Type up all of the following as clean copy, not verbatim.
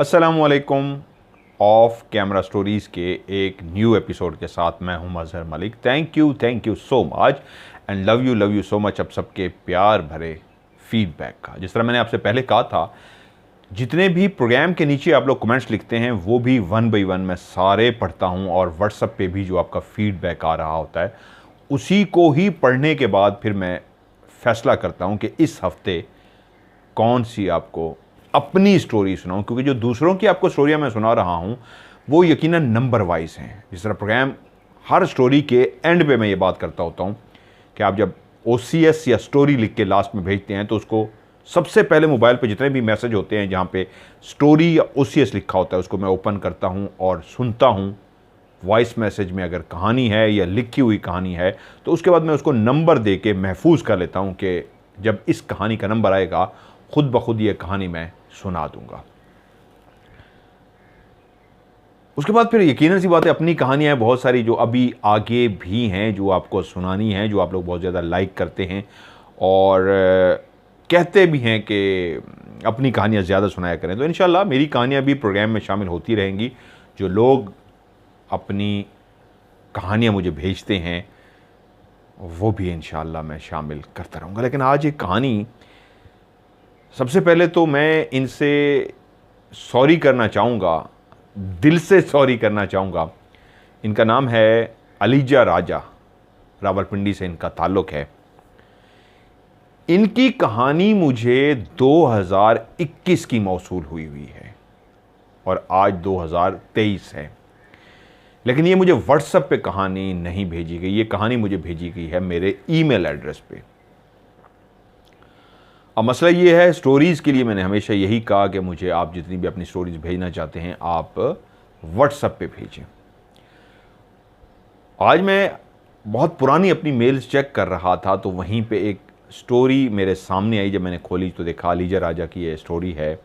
अस्सलामुअलैकुम। Of camera stories के एक न्यू एपिसोड के साथ मैं हूं Mazhar Malik. Thank you so much and love you so much अब सबके प्यार भरे फीडबैक का। जिस तरह मैंने आपसे पहले कहा था, जितने भी प्रोग्राम के नीचे आप लोग कमेंट्स लिखते हैं वो भी वन बाई वन मैं सारे पढ़ता हूं, और व्हाट्सएप पे भी जो आपका फीडबैक आ रहा होता है उसी को ही पढ़ने के बाद फिर मैं फैसला करता हूं कि इस हफ्ते कौन सी आपको अपनी स्टोरी सुनाऊं, क्योंकि जो दूसरों की आपको स्टोरियां मैं सुना रहा हूं वो यकीनन नंबर वाइज हैं। जिस तरह प्रोग्राम हर स्टोरी के एंड पे मैं ये बात करता होता हूं कि आप जब OCS या स्टोरी लिख के लास्ट में भेजते हैं तो उसको सबसे पहले मोबाइल पे जितने भी मैसेज होते हैं जहां पे स्टोरी या OCS लिखा होता है उसको मैं ओपन करता हूं और सुनता हूं। वॉइस मैसेज में अगर कहानी है या लिखी हुई कहानी है तो उसके बाद मैं उसको नंबर दे के महफूज कर लेता हूं कि जब इस कहानी का नंबर आएगा खुद ब खुद ये कहानी मैं सुना दूंगा। उसके बाद फिर यकीनन सी बात है, अपनी कहानियां बहुत सारी जो अभी आगे भी हैं जो आपको सुनानी है, जो आप लोग बहुत ज़्यादा लाइक करते हैं और कहते भी हैं कि अपनी कहानियां ज़्यादा सुनाया करें। तो इंशाल्लाह मेरी कहानियां भी प्रोग्राम में शामिल होती रहेंगी। जो लोग अपनी कहानियां मुझे भेजते हैं वो भी इंशाल्लाह मैं शामिल करता रहूँगा। लेकिन आज एक कहानी, सबसे पहले तो मैं इनसे सॉरी करना चाहूँगा, दिल से सॉरी करना चाहूँगा। इनका नाम है अलीजा राजा, रावलपिंडी से इनका ताल्लुक़ है। इनकी कहानी मुझे 2021 की मौसूल हुई है और आज 2023 है, लेकिन ये मुझे व्हाट्सएप पे कहानी नहीं भेजी गई। ये कहानी मुझे भेजी गई है मेरे ईमेल एड्रेस पे। अब मसला ये है, स्टोरीज़ के लिए मैंने हमेशा यही कहा कि मुझे आप जितनी भी अपनी स्टोरीज़ भेजना चाहते हैं आप व्हाट्सएप पे भेजें। आज मैं बहुत पुरानी अपनी मेल्स चेक कर रहा था तो वहीं पे एक स्टोरी मेरे सामने आई। जब मैंने खोली तो देखा अलीजा राजा की ये स्टोरी है,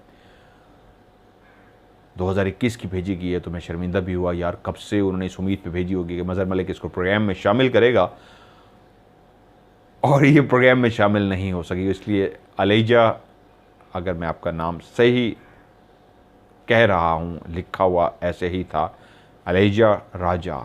2021 की भेजी गई है। तो मैं शर्मिंदा भी हुआ, यार कब से उन्होंने इस उम्मीद पे भेजी होगी कि मजहर मलिक इसको प्रोग्राम में शामिल करेगा और ये प्रोग्राम में शामिल नहीं हो सकी। इसलिए अलीजा, अगर मैं आपका नाम सही कह रहा हूँ, लिखा हुआ ऐसे ही था अलीजा राजा,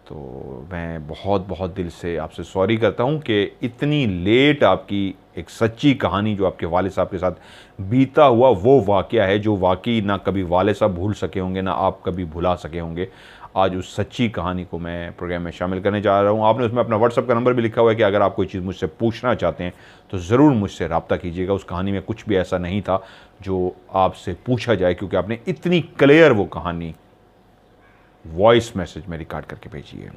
तो मैं बहुत बहुत दिल से आपसे सॉरी करता हूँ कि इतनी लेट आपकी एक सच्ची कहानी जो आपके वालिद साहब के साथ बीता हुआ वो वाक़या है, जो वाकई ना कभी वालिद साहब भूल सके होंगे ना आप कभी भुला सके होंगे। आज उस सच्ची कहानी को मैं प्रोग्राम में शामिल करने जा रहा हूँ। आपने उसमें अपना व्हाट्सएप का नंबर भी लिखा हुआ है कि अगर आप कोई चीज़ मुझसे पूछना चाहते हैं तो ज़रूर मुझसे रब्ता कीजिएगा। उस कहानी में कुछ भी ऐसा नहीं था जो आपसे पूछा जाए, क्योंकि आपने इतनी क्लियर वो कहानी वॉइस मैसेज में रिकॉर्ड करके भेजी है।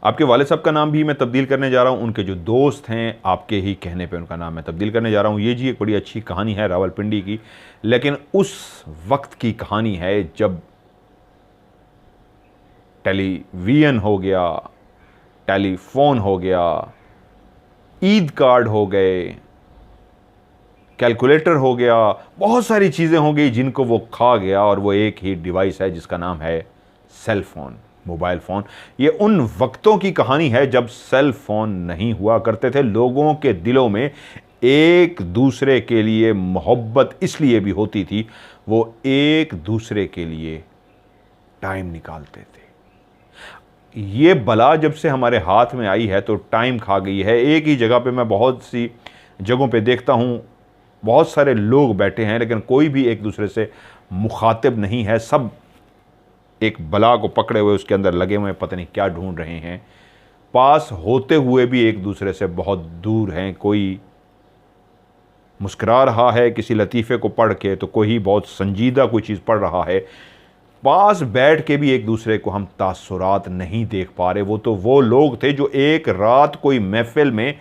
आपके वालिद साहब का नाम भी मैं तब्दील करने जा रहा हूँ, उनके जो दोस्त हैं आपके ही कहने पे उनका नाम मैं तब्दील करने जा रहा हूँ। ये जी एक बड़ी अच्छी कहानी है रावलपिंडी की, लेकिन उस वक्त की कहानी है जब टेलीविज़न हो गया, टेलीफोन हो गया, ईद कार्ड हो गए, कैलकुलेटर हो गया, बहुत सारी चीज़ें हो गई जिनको वो खा गया, और वो एक ही डिवाइस है जिसका नाम है सेल फ़ोन, मोबाइल फ़ोन। ये उन वक्तों की कहानी है जब सेल फ़ोन नहीं हुआ करते थे। लोगों के दिलों में एक दूसरे के लिए मोहब्बत इसलिए भी होती थी, वो एक दूसरे के लिए टाइम निकालते थे। ये बला जब से हमारे हाथ में आई है तो टाइम खा गई है। एक ही जगह पे मैं बहुत सी जगहों पे देखता हूँ, बहुत सारे लोग बैठे हैं लेकिन कोई भी एक दूसरे से मुखातिब नहीं है। सब एक बला को पकड़े हुए उसके अंदर लगे हुए, पता नहीं क्या ढूंढ रहे हैं। पास होते हुए भी एक दूसरे से बहुत दूर हैं। कोई मुस्कुरा रहा है किसी लतीफ़े को पढ़ के, तो कोई बहुत संजीदा कोई चीज़ पढ़ रहा है। पास बैठ के भी एक दूसरे को हम तासुरात नहीं देख पा रहे। वो तो वो लोग थे जो एक रात कोई महफिल में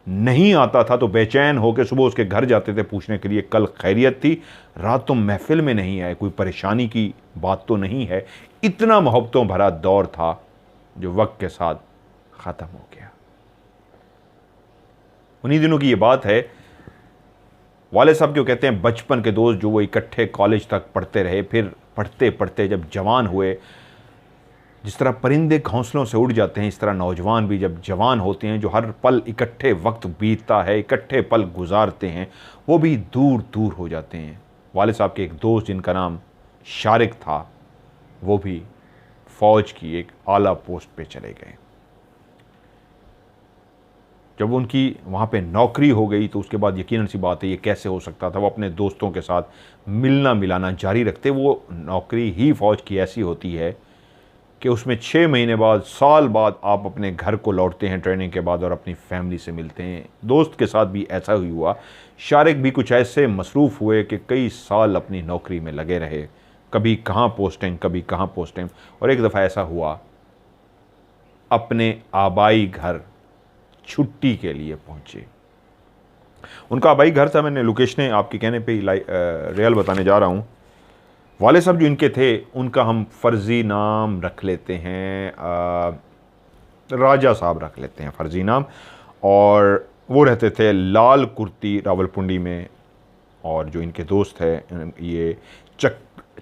नहीं आता था तो बेचैन होकर सुबह उसके घर जाते थे पूछने के लिए कल खैरियत थी, रात तो महफिल में नहीं आए, कोई परेशानी की बात तो नहीं है। इतना मोहब्बतों भरा दौर था जो वक्त के साथ ख़त्म हो गया। उन्हीं दिनों की ये बात है। वाले साहब क्यों कहते हैं बचपन के दोस्त जो वो इकट्ठे कॉलेज तक पढ़ते रहे, फिर पढ़ते पढ़ते जब जवान हुए, जिस तरह परिंदे घोंसलों से उड़ जाते हैं इस तरह नौजवान भी जब जवान होते हैं, जो हर पल इकट्ठे वक्त बीतता है, इकट्ठे पल गुजारते हैं, वो भी दूर दूर हो जाते हैं। वालिद साहब के एक दोस्त जिनका नाम शारिक था, वो भी फ़ौज की एक आला पोस्ट पे चले गए। जब उनकी वहाँ पे नौकरी हो गई तो उसके बाद यकीनन सी बात है ये कैसे हो सकता था, वो अपने दोस्तों के साथ मिलना मिलाना जारी रखते। वो नौकरी ही फ़ौज की ऐसी होती है कि उसमें 6 महीने बाद, साल बाद आप अपने घर को लौटते हैं ट्रेनिंग के बाद और अपनी फैमिली से मिलते हैं। दोस्त के साथ भी ऐसा ही हुआ। शारिक भी कुछ ऐसे मसरूफ़ हुए कि कई साल अपनी नौकरी में लगे रहे, कभी कहाँ पोस्टिंग, कभी कहाँ पोस्टिंग। और एक दफ़ा ऐसा हुआ, अपने आबाई घर छुट्टी के लिए पहुंचे। उनका आबाई घर था, मैंने लोकेशनें आपके कहने पे ही रियल बताने जा रहा हूँ। वालिद साहब जो इनके थे, उनका हम फ़र्ज़ी नाम रख लेते हैं, राजा साहब रख लेते हैं फ़र्ज़ी नाम। और वो रहते थे लाल कुर्ती रावलपिंडी में, और जो इनके दोस्त हैं ये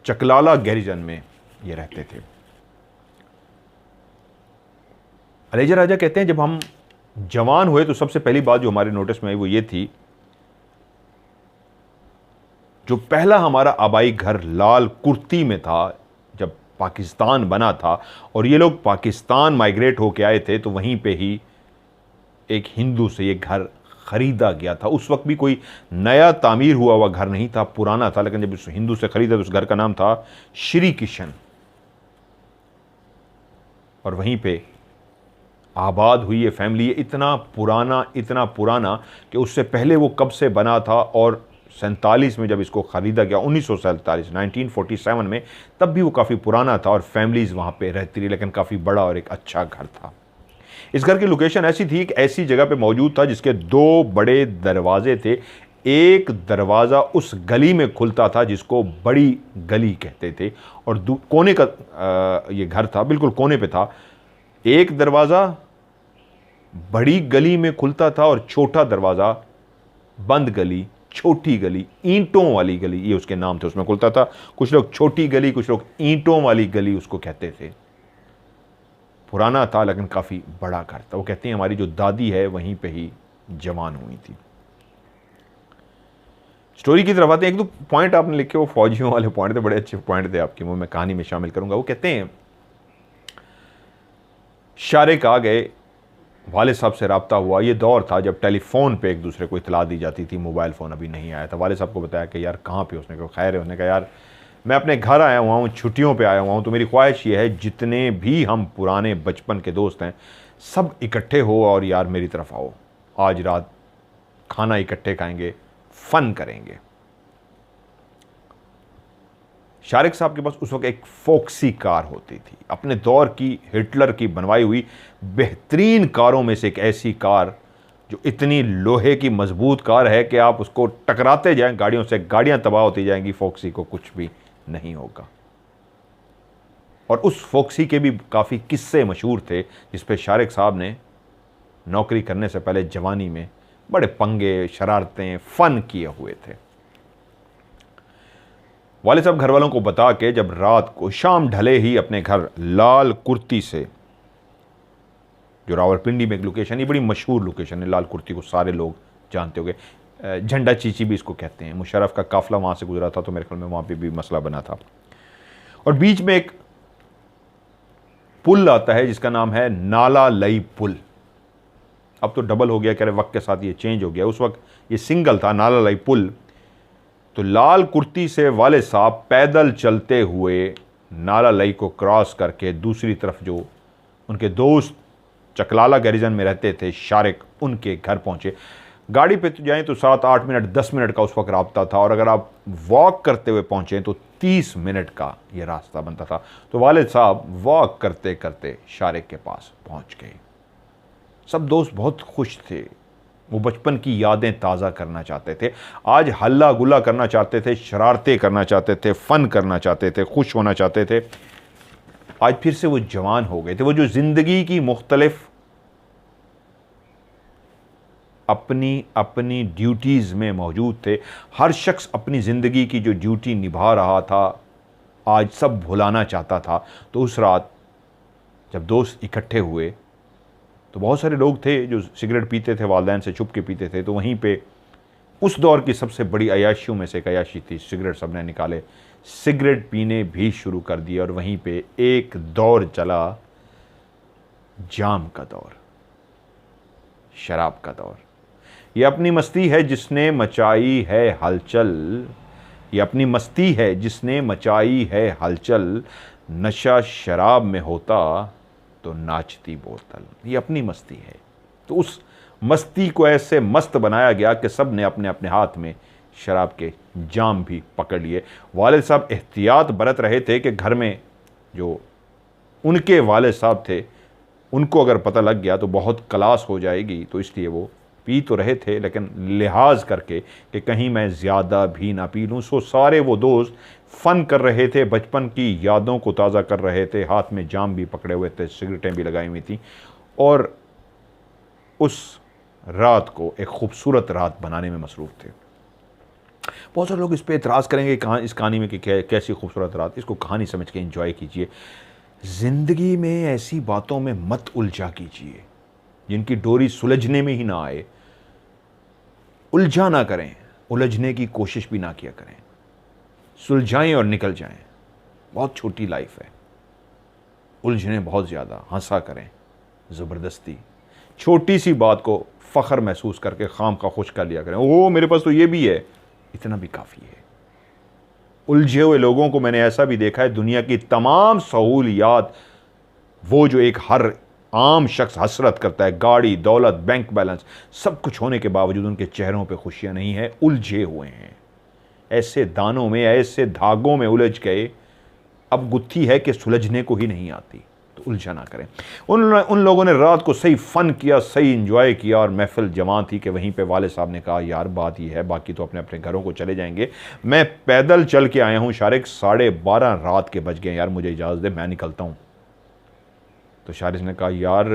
चकलाला गैरिजन में ये रहते थे। अलेजा राजा कहते हैं जब हम जवान हुए तो सबसे पहली बात जो हमारे नोटिस में आई वो ये थी, जो पहला हमारा आबाई घर लाल कुर्ती में था जब पाकिस्तान बना था, और ये लोग पाकिस्तान माइग्रेट होके आए थे, तो वहीं पे ही एक हिंदू से ये घर ख़रीदा गया था। उस वक्त भी कोई नया तामीर हुआ हुआ घर नहीं था, पुराना था, लेकिन जब उस हिंदू से ख़रीदा तो उस घर का नाम था श्री किशन, और वहीं पे आबाद हुई ये फैमिली। इतना पुराना कि उससे पहले वो कब से बना था, और 47 में जब इसको ख़रीदा गया, 1947 1947 में, तब भी वो काफ़ी पुराना था और फैमिलीज़ वहाँ पे रहती रही, लेकिन काफ़ी बड़ा और एक अच्छा घर था। इस घर की लोकेशन ऐसी थी कि ऐसी जगह पे मौजूद था जिसके 2 बड़े दरवाजे थे। एक दरवाज़ा उस गली में खुलता था जिसको बड़ी गली कहते थे, और कोने का ये घर था, बिल्कुल कोने पे था। एक दरवाज़ा बड़ी गली में खुलता था और छोटा दरवाज़ा बंद गली, छोटी गली, ईंटों वाली गली, ये उसके नाम थे, उसमें खुलता था। कुछ लोग छोटी गली, कुछ लोग ईंटों वाली गली उसको कहते थे। पुराना था लेकिन काफ़ी बड़ा घर था। वो कहते हैं हमारी जो दादी है वहीं पे ही जवान हुई थी। स्टोरी की तरफ आते हैं। एक दो पॉइंट आपने लिखे, वो फौजियों वाले पॉइंट थे, बड़े अच्छे पॉइंट थे आपके, वो मैं कहानी में शामिल करूंगा। वो कहते हैं शारिक आ गए, वालिद साहब से रब्ता हुआ। ये दौर था जब टेलीफोन पे एक दूसरे को इतला दी जाती थी, मोबाइल फ़ोन अभी नहीं आया था। वालिद साहब को बताया कि यार कहाँ पे, उसने कहा खैर है। उसने कहा यार मैं अपने घर आया हुआ हूँ, छुट्टियों पे आया हुआ हूँ, तो मेरी ख्वाहिश ये है जितने भी हम पुराने बचपन के दोस्त हैं सब इकट्ठे हो और यार मेरी तरफ आओ, आज रात खाना इकट्ठे खाएंगे, फ़न करेंगे। शारिक साहब के पास उस वक्त एक फोक्सी कार होती थी, अपने दौर की हिटलर की बनवाई हुई बेहतरीन कारों में से एक ऐसी कार जो इतनी लोहे की मजबूत कार है कि आप उसको टकराते जाएं गाड़ियों से, गाड़ियां तबाह होती जाएंगी, फोक्सी को कुछ भी नहीं होगा। और उस फोक्सी के भी काफ़ी किस्से मशहूर थे जिस पे शारिक साहब ने नौकरी करने से पहले जवानी में बड़े पंगे, शरारतें, फ़न किए हुए थे। वालिद साहब घर वालों को बता के जब रात को शाम ढले ही अपने घर लाल कुर्ती से, जो रावलपिंडी में एक लोकेशन, ये बड़ी मशहूर लोकेशन है, लाल कुर्ती को सारे लोग जानते होंगे, झंडा चीची भी इसको कहते हैं। मुशर्रफ का काफिला वहाँ से गुजरा था तो मेरे ख्याल में वहाँ पे भी मसला बना था। और बीच में एक पुल आता है जिसका नाम है नाला लई पुल। अब तो डबल हो गया, कह रहे वक्त के साथ ये चेंज हो गया, उस वक्त ये सिंगल था, नाला लई पुल। तो लाल कुर्ती से वालिद साहब पैदल चलते हुए नाला लई को क्रॉस करके दूसरी तरफ जो उनके दोस्त चकलाला गैरिजन में रहते थे शारिक, उनके घर पहुंचे। गाड़ी पे तो जाएं तो 7-8 मिनट 10 मिनट का उस वक्त रास्ता था, और अगर आप वॉक करते हुए पहुंचे तो 30 मिनट का ये रास्ता बनता था। तो वालिद साहब वॉक करते करते शारिक के पास पहुंच गए। सब दोस्त बहुत खुश थे, वो बचपन की यादें ताज़ा करना चाहते थे, आज हल्ला गुल्ला करना चाहते थे, शरारतें करना चाहते थे, फ़न करना चाहते थे, खुश होना चाहते थे। आज फिर से वो जवान हो गए थे। वो जो ज़िंदगी की मुख्तलिफ अपनी अपनी ड्यूटीज़ में मौजूद थे, हर शख्स अपनी ज़िंदगी की जो ड्यूटी निभा रहा था आज सब भुलाना चाहता था। तो उस रात जब दोस्त इकट्ठे हुए तो बहुत सारे लोग थे जो सिगरेट पीते थे, वालिदैन से छुप के पीते थे, तो वहीं पे उस दौर की सबसे बड़ी अयाशियों में से एक अयाशी थी, सिगरेट सबने निकाले, सिगरेट पीने भी शुरू कर दिए और वहीं पे एक दौर चला, जाम का दौर, शराब का दौर। ये अपनी मस्ती है जिसने मचाई है हलचल, ये अपनी मस्ती है जिसने मचाई है हलचल, नशा शराब में होता तो नाचती बोतल। ये अपनी मस्ती है। तो उस मस्ती को ऐसे मस्त बनाया गया कि सब ने अपने अपने हाथ में शराब के जाम भी पकड़ लिए। वालिद साहब एहतियात बरत रहे थे कि घर में जो उनके वालिद साहब थे उनको अगर पता लग गया तो बहुत क्लास हो जाएगी, तो इसलिए वो पी तो रहे थे लेकिन लिहाज करके कि कहीं मैं ज़्यादा भी ना पी लूँ। सो सारे वो दोस्त फ़न कर रहे थे, बचपन की यादों को ताज़ा कर रहे थे, हाथ में जाम भी पकड़े हुए थे, सिगरेटें भी लगाई हुई थी और उस रात को एक खूबसूरत रात बनाने में मसरूफ़ थे। बहुत सारे लोग इस पर एतराज़ करेंगे कहाँ इस कहानी में कि कैसी खूबसूरत रात। इसको कहानी समझ के एंजॉय कीजिए। ज़िंदगी में ऐसी बातों में मत उलझा कीजिए जिनकी डोरी सुलझने में ही ना आए। उलझा ना करें, उलझने की कोशिश भी ना किया करें, सुलझाएं और निकल जाएं। बहुत छोटी लाइफ है, उलझने बहुत ज़्यादा, हंसा करें ज़बरदस्ती, छोटी सी बात को फ़ख्र महसूस करके खाम का खुश कर लिया करें। ओ मेरे पास तो ये भी है, इतना भी काफ़ी है। उलझे हुए लोगों को मैंने ऐसा भी देखा है, दुनिया की तमाम सहूलियात वो जो एक हर आम शख्स हसरत करता है, गाड़ी, दौलत, बैंक बैलेंस, सब कुछ होने के बावजूद उनके चेहरों पे खुशियां नहीं है, उलझे हुए हैं। ऐसे दानों में, ऐसे धागों में उलझ गए, अब गुत्थी है कि सुलझने को ही नहीं आती। तो उलझा ना करें। उन लोगों ने रात को सही फ़न किया, सही इंजॉय किया और महफिल जमा थी कि वहीं पे वाले साहब ने कहा यार बात ही है, बाकी तो अपने अपने घरों को चले जाएंगे, मैं पैदल चल के आया हूँ शारिक, 12:30 रात के बज गए यार, मुझे इजाज़त दे, मैं निकलता हूँ। तो शारिक ने कहा यार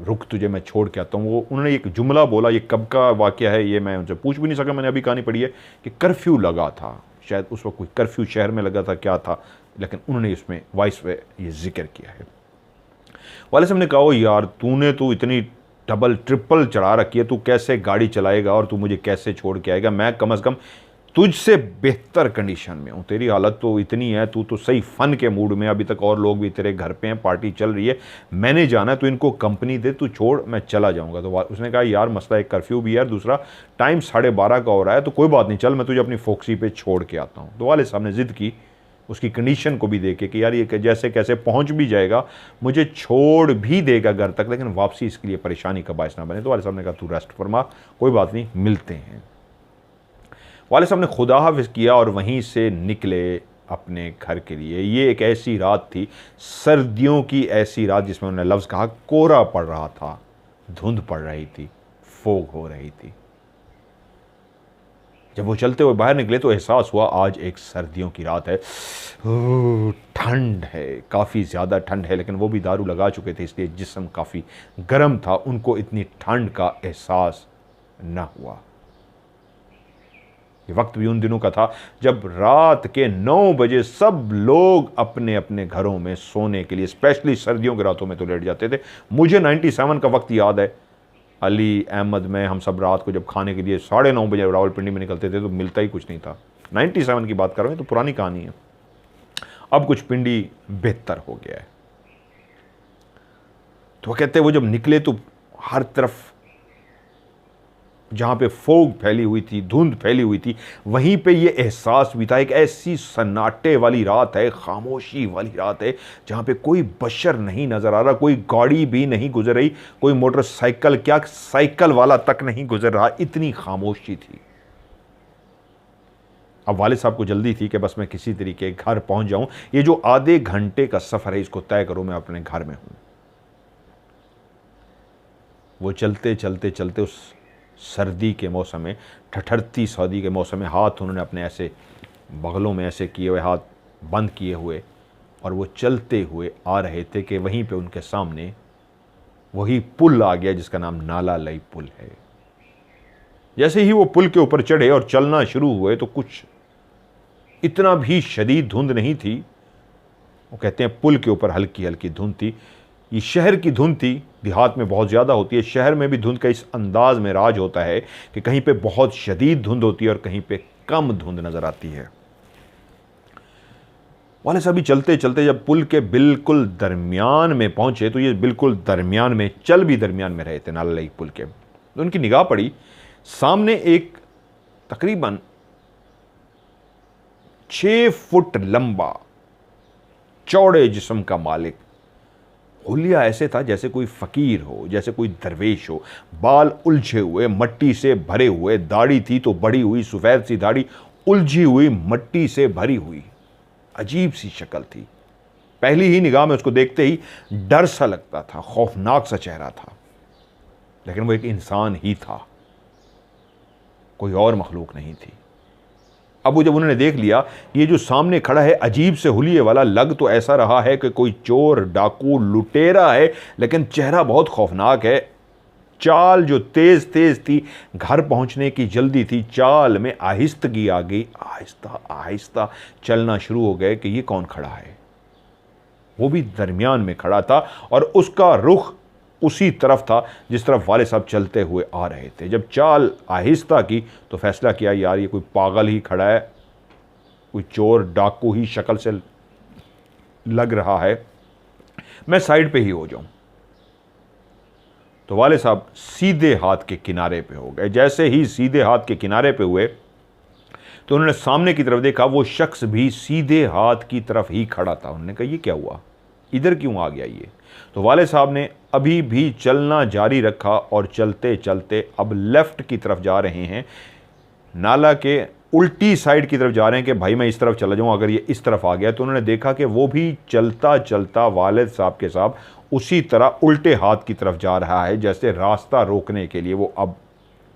रुक, तुझे मैं छोड़ के आता हूँ। वो उन्होंने एक जुमला बोला, ये कब का वाक़या है ये मैं उनसे पूछ भी नहीं सका, मैंने अभी कहानी पढ़ी है कि कर्फ्यू लगा था, शायद उस वक्त कोई कर्फ्यू शहर में लगा था, क्या था, लेकिन उन्होंने इसमें वॉइस में ये जिक्र किया है। वाले साहब ने कहा यार तूने तो इतनी डबल ट्रिपल चढ़ा रखी है, तू कैसे गाड़ी चलाएगा और तू मुझे कैसे छोड़ के आएगा, मैं कम से कम तुझसे बेहतर कंडीशन में हूँ, तेरी हालत तो इतनी है, तू तो सही फ़न के मूड में, अभी तक और लोग भी तेरे घर पे हैं, पार्टी चल रही है, मैंने जाना है, तो इनको कंपनी दे, तू छोड़, मैं चला जाऊँगा। तो उसने कहा यार मसला एक कर्फ्यू भी है, दूसरा टाइम 12:30 का हो रहा है, तो कोई बात नहीं, चल मैं तुझे अपनी फोक्सी पे छोड़ के आता हूँ। तो वाले साहब ने ज़िद की, उसकी कंडीशन को भी देखे कि यार ये जैसे कैसे पहुंच भी जाएगा, मुझे छोड़ भी देगा घर तक, लेकिन वापसी इसके लिए परेशानी का बायस ना बने। तो वाले साहब ने कहा तू रेस्ट फरमा, कोई बात नहीं, मिलते हैं। वाले साहब ने खुदा हाफिज़ किया और वहीं से निकले अपने घर के लिए। ये एक ऐसी रात थी, सर्दियों की ऐसी रात जिसमें उन्होंने लफ्ज़ कहा, कोहरा पड़ रहा था, धुंध पड़ रही थी, फोग हो रही थी। जब वो चलते हुए बाहर निकले तो एहसास हुआ आज एक सर्दियों की रात है, ठंड है, काफ़ी ज़्यादा ठंड है, लेकिन वो भी दारू लगा चुके थे इसलिए जिस्म काफ़ी गर्म था, उनको इतनी ठंड का एहसास न हुआ। ये वक्त भी उन दिनों का था जब रात के 9 बजे सब लोग अपने अपने घरों में सोने के लिए, स्पेशली सर्दियों की रातों में तो लेट जाते थे। मुझे 97 का वक्त याद है, अली अहमद में हम सब रात को जब खाने के लिए 9:30 बजे रावलपिंडी में निकलते थे तो मिलता ही कुछ नहीं था। 97 की बात कर रहे हैं, तो पुरानी कहानी है। अब कुछ पिंडी बेहतर हो गया है। तो वो कहते हैं वो जब निकले तो हर तरफ जहां पे फोग फैली हुई थी, धुंध फैली हुई थी, वहीं पे ये एहसास भी था, एक ऐसी सन्नाटे वाली रात है, खामोशी वाली रात है, जहां पे कोई बशर नहीं नजर आ रहा, कोई गाड़ी भी नहीं गुजर रही, कोई मोटरसाइकिल क्या साइकिल वाला तक नहीं गुजर रहा, इतनी खामोशी थी। अब वाले साहब को जल्दी थी कि बस मैं किसी तरीके घर पहुंच जाऊं, ये जो आधे घंटे का सफर है इसको तय करो, मैं अपने घर में हूं। वो चलते चलते चलते उस सर्दी के मौसम में, ठठरती सर्दी के मौसम में, हाथ उन्होंने अपने ऐसे बगलों में ऐसे किए हुए, हाथ बंद किए हुए, और वो चलते हुए आ रहे थे कि वहीं पे उनके सामने वही पुल आ गया जिसका नाम नाला लई पुल है। जैसे ही वो पुल के ऊपर चढ़े और चलना शुरू हुए तो कुछ इतना भी शदीद धुंध नहीं थी। वो कहते हैं पुल के ऊपर हल्की हल्की धुंध थी, ये शहर की धुंध थी, देहात में बहुत ज़्यादा होती है, शहर में भी धुंध का इस अंदाज में राज होता है कि कहीं पे बहुत शदीद धुंध होती है और कहीं पे कम धुंध नज़र आती है। वाले साहब भी चलते चलते जब पुल के बिल्कुल दरमियान में पहुंचे, तो ये बिल्कुल दरमियान में, चल भी दरमियान में रहे थे नाला लेक पुल के, तो उनकी निगाह पड़ी सामने एक तकरीबन 6 फुट लंबा चौड़े जिस्म का मालिक। हुलिया ऐसे था जैसे कोई फकीर हो, जैसे कोई दरवेश हो, बाल उलझे हुए, मट्टी से भरे हुए, दाढ़ी थी तो बड़ी हुई, सफ़ेद सी दाढ़ी, उलझी हुई, मट्टी से भरी हुई, अजीब सी शक्ल थी। पहली ही निगाह में उसको देखते ही डर सा लगता था, खौफनाक सा चेहरा था, लेकिन वो एक इंसान ही था, कोई और मखलूक नहीं थी। अब वो जब उन्होंने देख लिया ये जो सामने खड़ा है अजीब से हुलिये वाला, लग तो ऐसा रहा है कि कोई चोर, डाकू, लुटेरा है, लेकिन चेहरा बहुत खौफनाक है। चाल जो तेज तेज थी, घर पहुंचने की जल्दी थी, चाल में आहिस्तगी आ गई, आहिस्ता आहिस्ता चलना शुरू हो गए कि ये कौन खड़ा है। वो भी दरमियान में खड़ा था और उसका रुख उसी तरफ था जिस तरफ वाले साहब चलते हुए आ रहे थे। जब चाल आहिस्ता की तो फैसला किया यार ये कोई पागल ही खड़ा है, कोई चोर डाकू ही शक्ल से लग रहा है, मैं साइड पे ही हो जाऊं। तो वाले साहब सीधे हाथ के किनारे पे हो गए। जैसे ही सीधे हाथ के किनारे पे हुए तो उन्होंने सामने की तरफ देखा, वो शख्स भी सीधे हाथ की तरफ ही खड़ा था। उन्होंने कहा ये क्या हुआ, इधर क्यों आ गया ये। तो वाले साहब ने अभी भी चलना जारी रखा और चलते चलते अब लेफ्ट की तरफ जा रहे हैं, नाला के उल्टी साइड की तरफ जा रहे हैं कि भाई मैं इस तरफ चला जाऊं, अगर ये इस तरफ आ गया। तो उन्होंने देखा कि वो भी चलता चलता वालिद साहब के साथ उसी तरह उल्टे हाथ की तरफ जा रहा है, जैसे रास्ता रोकने के लिए वो अब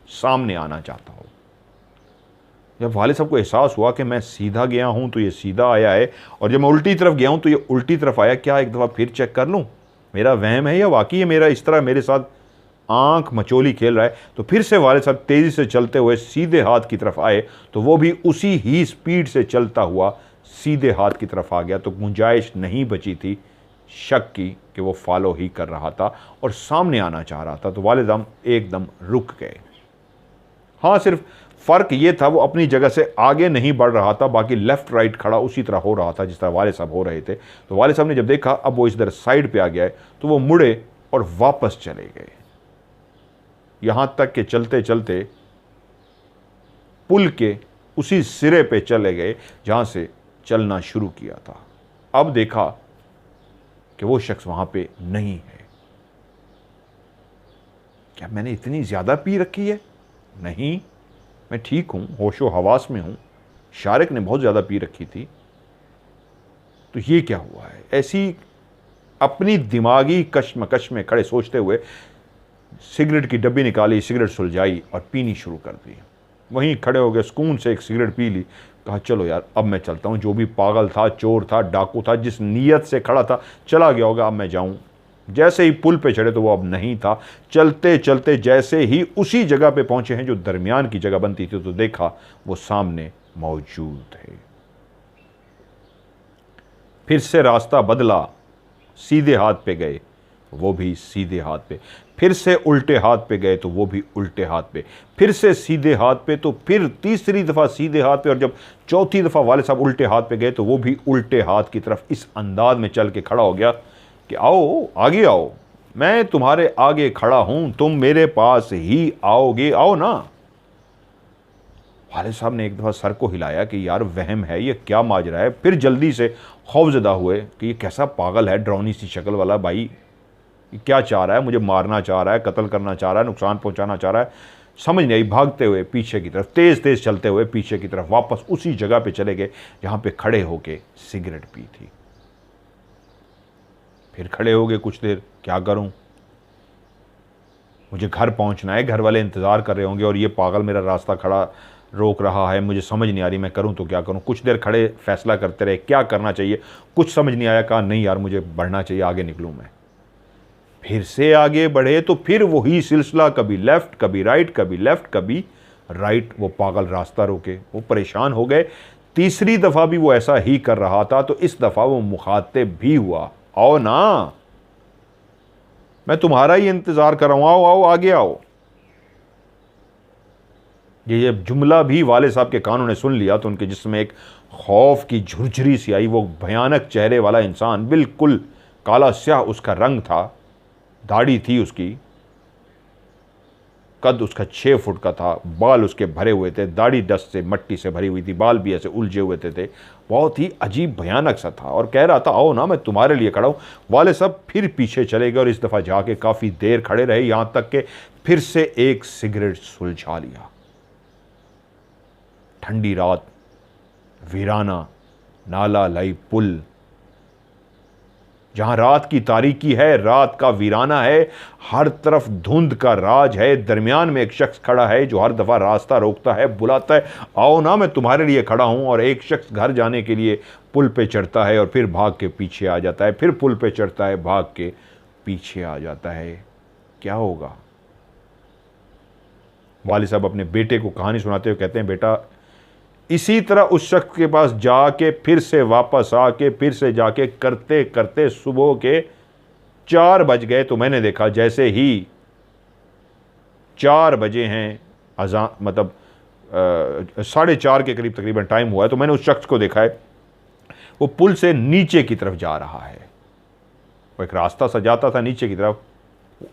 सामने आना चाहता हो। जब वालिद साहब को एहसास हुआ कि मैं सीधा गया हूं तो ये सीधा आया है, और जब मैं उल्टी तरफ गया हूं तो ये उल्टी तरफ आया, क्या एक दफ़ा फिर चेक कर लूं मेरा वहम है या वाकई है मेरा इस तरह मेरे साथ आंख मचोली खेल रहा है। तो फिर से वालिद साहब तेज़ी से चलते हुए सीधे हाथ की तरफ आए, तो वो भी उसी ही स्पीड से चलता हुआ सीधे हाथ की तरफ आ गया। तो गुंजाइश नहीं बची थी शक की कि वो फॉलो ही कर रहा था और सामने आना चाह रहा था। तो वालिद साहब एकदम रुक गए। हाँ, सिर्फ फ़र्क ये था वो अपनी जगह से आगे नहीं बढ़ रहा था, बाकी लेफ़्ट राइट खड़ा उसी तरह हो रहा था जिस तरह वाले साहब हो रहे थे। तो वाले साहब ने जब देखा अब वो इधर साइड पे आ गया है, तो वो मुड़े और वापस चले गए। यहाँ तक कि चलते चलते पुल के उसी सिरे पे चले गए जहाँ से चलना शुरू किया था। अब देखा कि वो शख्स वहाँ पे नहीं है। क्या मैंने इतनी ज़्यादा पी रखी है? नहीं, मैं ठीक हूँ, होशो हवास में हूँ। शारिक ने बहुत ज़्यादा पी रखी थी। तो ये क्या हुआ है? ऐसी अपनी दिमागी कश्मकश में खड़े सोचते हुए सिगरेट की डब्बी निकाली, सिगरेट सुलझाई और पीनी शुरू कर दी। वहीं खड़े हो गए, सुकून से एक सिगरेट पी ली, कहा चलो यार अब मैं चलता हूँ। जो भी पागल था, चोर था, डाकू था, जिस नीयत से खड़ा था चला गया होगा, अब मैं जाऊँ। जैसे ही पुल पे चढ़े तो वो अब नहीं था। चलते चलते जैसे ही उसी जगह पे पहुंचे हैं जो दरमियान की जगह बनती थी, तो देखा वो सामने मौजूद थे। फिर से रास्ता बदला, सीधे हाथ पे गए, वो भी सीधे हाथ पे, फिर से उल्टे हाथ पे गए तो वो भी उल्टे हाथ पे, फिर से सीधे हाथ पे, तो फिर तीसरी दफ़ा सीधे हाथ पे, और जब चौथी दफ़ा वाले साहब उल्टे हाथ पे गए तो वो भी उल्टे हाथ की तरफ इस अंदाज में चल के खड़ा हो गया कि आओ आगे आओ, मैं तुम्हारे आगे खड़ा हूं, तुम मेरे पास ही आओगे, आओ ना। वाले साहब ने एक दफ़ा सर को हिलाया कि यार वहम है, ये क्या माजरा है। फिर जल्दी से खौफजदा हुए कि ये कैसा पागल है, डरावनी सी शक्ल वाला, भाई ये क्या चाह रहा है, मुझे मारना चाह रहा है, कत्ल करना चाह रहा है, नुकसान पहुंचाना चाह रहा है। समझ नहीं आई। भागते हुए पीछे की तरफ, तेज़ तेज़ चलते हुए पीछे की तरफ वापस उसी जगह पे चले गए जहाँ पे खड़े होके सिगरेट पी थी। फिर खड़े हो गए कुछ देर, क्या करूं, मुझे घर पहुंचना है, घर वाले इंतज़ार कर रहे होंगे और ये पागल मेरा रास्ता खड़ा रोक रहा है, मुझे समझ नहीं आ रही, मैं करूं तो क्या करूं। कुछ देर खड़े फैसला करते रहे क्या करना चाहिए, कुछ समझ नहीं आया। कहा नहीं यार मुझे बढ़ना चाहिए, आगे निकलूं मैं। फिर से आगे बढ़े तो फिर वही सिलसिला, कभी लेफ़्ट कभी राइट, कभी लेफ़्ट कभी राइट। वो पागल रास्ता रोके, वो परेशान हो गए। तीसरी दफ़ा भी वो ऐसा ही कर रहा था, तो इस दफ़ा वो मुखातिब भी हुआ, आओ ना, मैं तुम्हारा ही इंतज़ार कर रहा हूँ, आओ आओ आगे आओ। ये जुमला भी वाले साहब के कानों ने सुन लिया तो उनके जिस्म में एक खौफ की झुरझुरी सी आई। वो भयानक चेहरे वाला इंसान, बिल्कुल काला स्याह उसका रंग था, दाढ़ी थी उसकी, कद उसका 6 फुट का था, बाल उसके भरे हुए थे, दाढ़ी डस्ट से मट्टी से भरी हुई थी, बाल भी ऐसे उलझे हुए थे बहुत ही अजीब भयानक सा था। और कह रहा था आओ ना मैं तुम्हारे लिए खड़ा हूँ। वाले सब फिर पीछे चले गए और इस दफ़ा जाके काफ़ी देर खड़े रहे, यहाँ तक कि फिर से एक सिगरेट सुलझा लिया। ठंडी रात, वीराना नाला लाई पुल, जहां रात की तारीकी है, रात का वीराना है, हर तरफ धुंध का राज है। दरमियान में एक शख्स खड़ा है जो हर दफा रास्ता रोकता है, बुलाता है आओ ना मैं तुम्हारे लिए खड़ा हूं। और एक शख्स घर जाने के लिए पुल पे चढ़ता है और फिर भाग के पीछे आ जाता है, फिर पुल पे चढ़ता है, भाग के पीछे आ जाता है। क्या होगा? वालिद साहब अपने बेटे को कहानी सुनाते हुए कहते हैं बेटा इसी तरह उस शख्स के पास जाके फिर से वापस आके फिर से जाके करते करते सुबह के 4 बज गए। तो मैंने देखा जैसे ही 4 बजे हैं, अज़ान मतलब 4:30 के करीब तकरीबन टाइम हुआ है, तो मैंने उस शख्स को देखा है वो पुल से नीचे की तरफ जा रहा है। वो एक रास्ता सा जाता था नीचे की तरफ,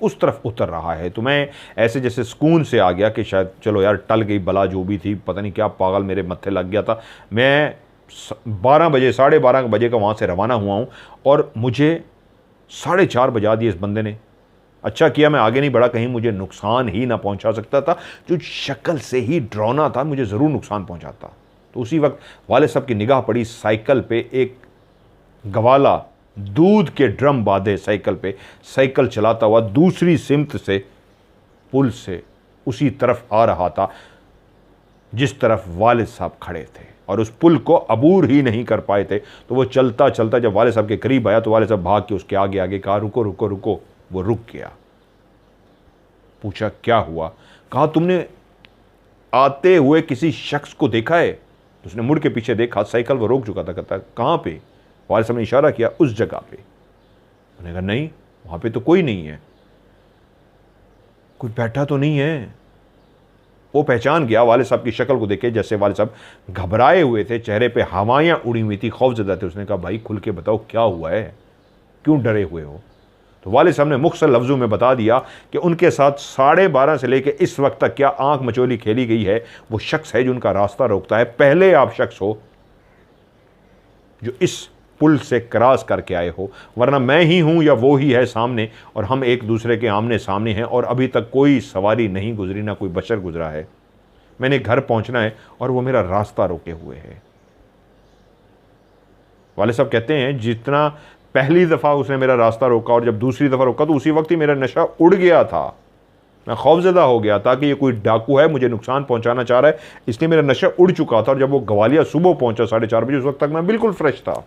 उस तरफ उतर रहा है। तो मैं ऐसे जैसे सुकून से आ गया कि शायद चलो यार टल गई बला जो भी थी, पता नहीं क्या पागल मेरे मत्थे लग गया था। मैं 12 बजे 12:30 बजे का वहाँ से रवाना हुआ हूँ और मुझे 4:30 बजा दिए इस बंदे ने। अच्छा किया मैं आगे नहीं बढ़ा, कहीं मुझे नुकसान ही ना पहुँचा सकता था। जो शक्ल से ही डरावना था, मुझे ज़रूर नुकसान पहुँचाता। तो उसी वक्त वाले साहब की निगाह पड़ी साइकिल पे, एक गवाला दूध के ड्रम बांधे साइकिल पे, साइकिल चलाता हुआ दूसरी सिमत से पुल से उसी तरफ आ रहा था जिस तरफ वालिद साहब खड़े थे, और उस पुल को अबूर ही नहीं कर पाए थे। तो वो चलता चलता जब वालिद साहब के करीब आया तो वालिद साहब भाग के उसके आगे आगे कहा रुको रुको रुको। वो रुक गया। पूछा क्या हुआ? कहा तुमने आते हुए किसी शख्स को देखा है? उसने मुड़ के पीछे देखा, साइकिल वो रोक चुका था। कहता कहाँ पे? वालिद साहब ने इशारा किया उस जगह पे। उन्होंने कहा नहीं वहां पे तो कोई नहीं है, कोई बैठा तो नहीं है। वो पहचान गया वालिद साहब की शक्ल को देखे, जैसे वालिद साहब घबराए हुए थे, चेहरे पे हवाएं उड़ी हुई थी, खौफजदा थे। उसने कहा भाई खुल के बताओ क्या हुआ है, क्यों डरे हुए हो? तो वालिद साहब ने मुख्तसर लफ्ज़ों में बता दिया कि उनके साथ 12:30 से लेकर इस वक्त तक क्या आंख मचोली खेली गई है। वो शख्स है जो उनका रास्ता रोकता है। पहले आप शख्स हो जो इस पुल से क्रॉस करके आए हो, वरना मैं ही हूं या वो ही है सामने, और हम एक दूसरे के आमने सामने हैं और अभी तक कोई सवारी नहीं गुजरी, ना कोई बशर गुजरा है। मैंने घर पहुंचना है और वो मेरा रास्ता रोके हुए है। वालिद साहब कहते हैं जितना पहली दफ़ा उसने मेरा रास्ता रोका और जब दूसरी दफ़ा रोका तो उसी वक्त ही मेरा नशा उड़ गया था। मैं खौफजदा हो गया था कि ये कोई डाकू है, मुझे नुकसान पहुंचाना चाह रहा है, इसलिए मेरा नशा उड़ चुका था। और जब वो ग्वालियर सुबह पहुंचा 4:30 बजे, उस वक्त तक मैं बिल्कुल फ्रेश था।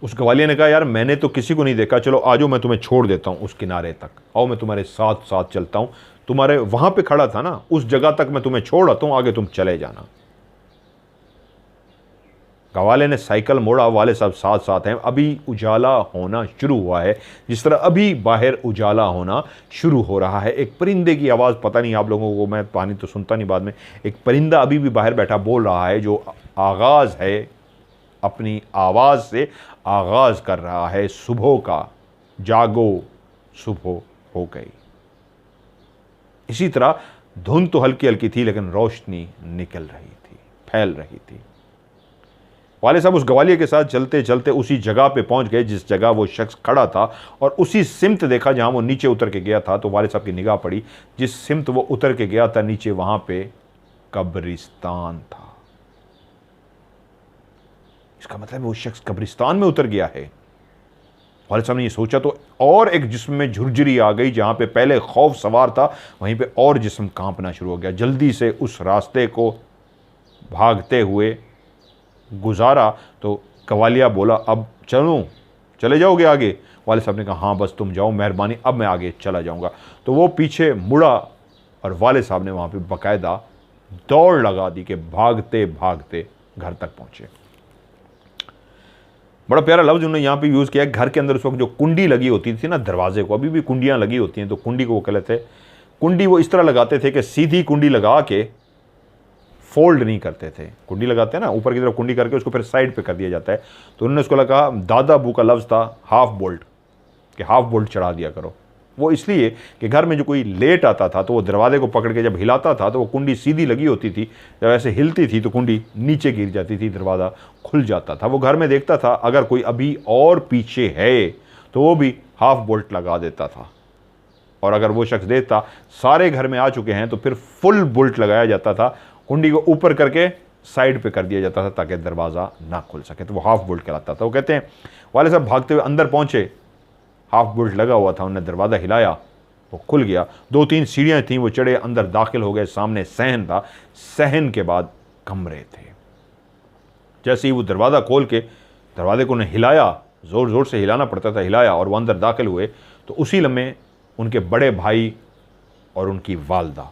उस गवालिया ने कहा यार मैंने तो किसी को नहीं देखा, चलो आजो मैं तुम्हें छोड़ देता हूँ उस किनारे तक, आओ मैं तुम्हारे साथ साथ चलता हूँ, तुम्हारे वहां पे खड़ा था ना उस जगह तक मैं तुम्हें छोड़ आता हूँ, आगे तुम चले जाना। गवाले ने साइकिल मोड़ा, वाले सब साथ साथ हैं। अभी उजाला होना शुरू हुआ है, जिस तरह अभी बाहर उजाला होना शुरू हो रहा है। एक परिंदे की आवाज़, पता नहीं आप लोगों को, मैं पानी तो सुनता नहीं बाद में, एक परिंदा अभी भी बाहर बैठा बोल रहा है, जो आगाज़ है अपनी आवाज़ से आगाज़ कर रहा है सुबह का, जागो सुबह हो गई। इसी तरह धुंध तो हल्की हल्की थी लेकिन रोशनी निकल रही थी, फैल रही थी। वाले साहब उस गवालिये के साथ चलते चलते उसी जगह पे पहुंच गए जिस जगह वो शख्स खड़ा था, और उसी सिमत देखा जहां वो नीचे उतर के गया था। तो वाले साहब की निगाह पड़ी जिस सिमत वो उतर के गया था नीचे, वहां पे कब्रिस्तान था। इसका मतलब वो शख्स कब्रिस्तान में उतर गया है। वाले साहब ने ये सोचा तो और एक जिस्म में झुरझुरी आ गई। जहां पे पहले खौफ सवार था वहीं पे और जिस्म कांपना शुरू हो गया। जल्दी से उस रास्ते को भागते हुए गुजारा तो कवालिया बोला अब चलूं, चले जाओगे आगे? वाले साहब ने कहा हाँ बस तुम जाओ मेहरबानी, अब मैं आगे चला जाऊंगा। तो वो पीछे मुड़ा और वाले साहब ने वहां पे बाकायदा दौड़ लगा दी कि भागते भागते घर तक पहुंचे। बड़ा प्यारा लफ्ज़ उन्होंने यहाँ पे यूज़ किया है। घर के अंदर उस वक्त जो कुंडी लगी होती थी ना दरवाजे को, अभी भी कुंडियाँ लगी होती हैं, तो कुंडी को वो कहते थे, कुंडी वो इस तरह लगाते थे कि सीधी कुंडी लगा के फोल्ड नहीं करते थे। कुंडी लगाते हैं ना ऊपर की तरफ कुंडी करके उसको फिर साइड पे कर दिया जाता है, तो उन्होंने उसको लगा, दादा अबू का लफ्ज़ था हाफ बोल्ट, कि हाफ बोल्ट चढ़ा दिया करो। वो इसलिए कि घर में जो कोई लेट आता था तो वो दरवाजे को पकड़ के जब हिलाता था तो वो कुंडी सीधी लगी होती थी, जब ऐसे हिलती थी तो कुंडी नीचे गिर जाती थी, दरवाज़ा खुल जाता था। वो घर में देखता था अगर कोई अभी और पीछे है तो वो भी हाफ बोल्ट लगा देता था, और अगर वो शख्स देखता सारे घर में आ चुके हैं तो फिर फुल बोल्ट लगाया जाता था, कुंडी को ऊपर करके साइड पे कर दिया जाता था ताकि दरवाज़ा ना खुल सके, तो वो हाफ बोल्ट कहलाता था। वो कहते हैं वाले साहब भागते हुए अंदर पहुंचे, हाफ बोल्ट लगा हुआ था, उन्होंने दरवाज़ा हिलाया, वो खुल गया। 2-3 सीढ़ियाँ थीं, वो चढ़े, अंदर दाखिल हो गए, सामने सहन था, सहन के बाद कमरे थे। जैसे ही वो दरवाज़ा खोल के दरवाजे को उन्हें हिलाया, ज़ोर ज़ोर से हिलाना पड़ता था, हिलाया और वो अंदर दाखिल हुए, तो उसी लम्हे उनके बड़े भाई और उनकी वालदा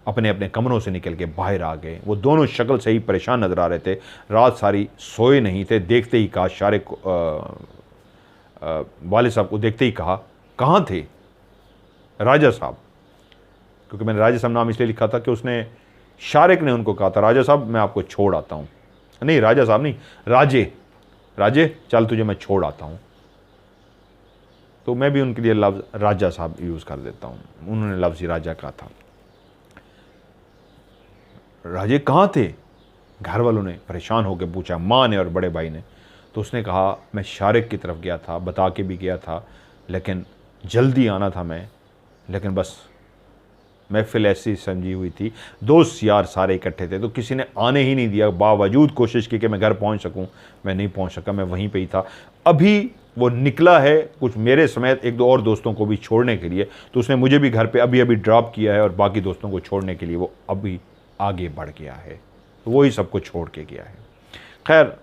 अपने अपने कमरों से निकल के बाहर आ गए। वो दोनों शक्ल से ही परेशान नज़र आ रहे थे, रात सारी सोए नहीं थे। देखते ही कहा शारिक वाले साहब को देखते ही कहा, कहाँ थे राजा साहब, क्योंकि मैंने राजा साहब नाम इसलिए लिखा था कि उसने शारिक ने उनको कहा था, राजा साहब मैं आपको छोड़ आता हूँ, नहीं राजा साहब नहीं, राजे, राजे चल तुझे मैं छोड़ आता हूँ। तो मैं भी उनके लिए लफ्ज़ राजा साहब यूज़ कर देता हूँ, उन्होंने लफ्ज़ ही राजा कहा था। राजे कहाँ थे, घर वालों ने परेशान होकर पूछा, माँ ने और बड़े भाई ने। तो उसने कहा मैं शारिक की तरफ गया था, बता के भी गया था, लेकिन जल्दी आना था मैं, लेकिन बस महफिल ऐसी समझी हुई थी, दोस्त यार सारे इकट्ठे थे, तो किसी ने आने ही नहीं दिया। बावजूद कोशिश की कि मैं घर पहुंच सकूं, मैं नहीं पहुंच सका, मैं वहीं पे ही था। अभी वो निकला है कुछ मेरे समेत 1-2 और दोस्तों को भी छोड़ने के लिए, तो उसने मुझे भी घर पे अभी अभी ड्रॉप किया है और बाकी दोस्तों को छोड़ने के लिए वो अभी आगे बढ़ गया है, तो वही सबको छोड़ के गया है। खैर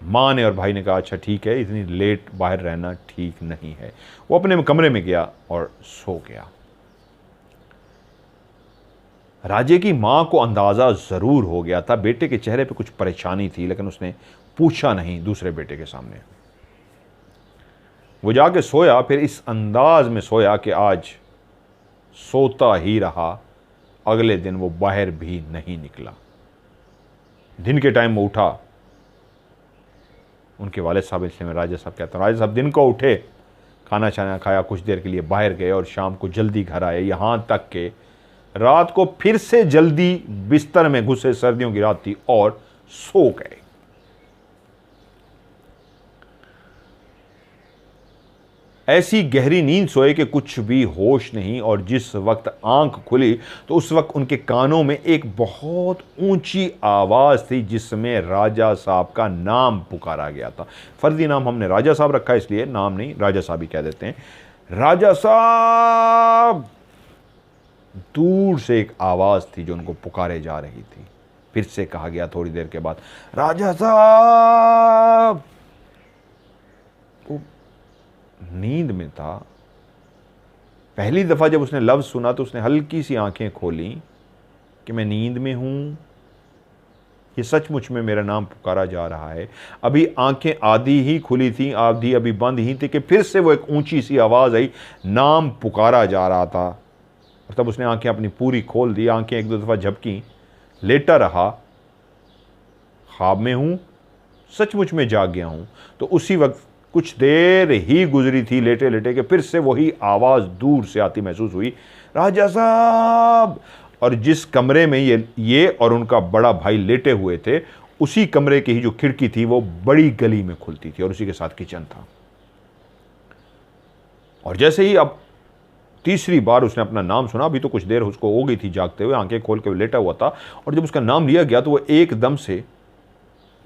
माँ ने और भाई ने कहा अच्छा ठीक है, इतनी लेट बाहर रहना ठीक नहीं है। वो अपने कमरे में गया और सो गया। राजे की माँ को अंदाज़ा ज़रूर हो गया था, बेटे के चेहरे पे कुछ परेशानी थी, लेकिन उसने पूछा नहीं दूसरे बेटे के सामने। वो जाके सोया, फिर इस अंदाज में सोया कि आज सोता ही रहा। अगले दिन वो बाहर भी नहीं निकला। दिन के टाइम वो उठा, उनके वालिद साहब, इसलिए मैं राजा साहब कहता हूँ, राजा साहब दिन को उठे, खाना छाना खाया, कुछ देर के लिए बाहर गए और शाम को जल्दी घर आए, यहाँ तक कि रात को फिर से जल्दी बिस्तर में घुसे, सर्दियों की रात थी, और सो गए। ऐसी गहरी नींद सोए कि कुछ भी होश नहीं, और जिस वक्त आंख खुली तो उस वक्त उनके कानों में एक बहुत ऊंची आवाज़ थी जिसमें राजा साहब का नाम पुकारा गया था। फर्जी नाम हमने राजा साहब रखा, इसलिए नाम नहीं राजा साहब ही कह देते हैं। राजा साहब, दूर से एक आवाज़ थी जो उनको पुकारे जा रही थी। फिर से कहा गया थोड़ी देर के बाद, राजा साहब। नींद में था। पहली दफ़ा जब उसने लफ्ज़ सुना तो उसने हल्की सी आंखें खोली कि मैं नींद में हूँ, ये सचमुच में मेरा नाम पुकारा जा रहा है। अभी आंखें आधी ही खुली थी, आधी अभी बंद ही थी कि फिर से वो एक ऊंची सी आवाज़ आई, नाम पुकारा जा रहा था। और तब उसने आंखें अपनी पूरी खोल दी, आंखें 1-2 दफ़ा झपकी, लेटा रहा, ख्वाब में हूँ, सचमुच में जाग गया हूँ। तो उसी वक्त कुछ देर ही गुजरी थी लेटे लेटे कि फिर से वही आवाज़ दूर से आती महसूस हुई, राजा साहब। और जिस कमरे में ये और उनका बड़ा भाई लेटे हुए थे, उसी कमरे की ही जो खिड़की थी वो बड़ी गली में खुलती थी और उसी के साथ किचन था। और जैसे ही अब तीसरी बार उसने अपना नाम सुना, अभी तो कुछ देर उसको हो गई थी जागते हुए, आंखें खोल के लेटा हुआ था, और जब उसका नाम लिया गया तो वो एकदम से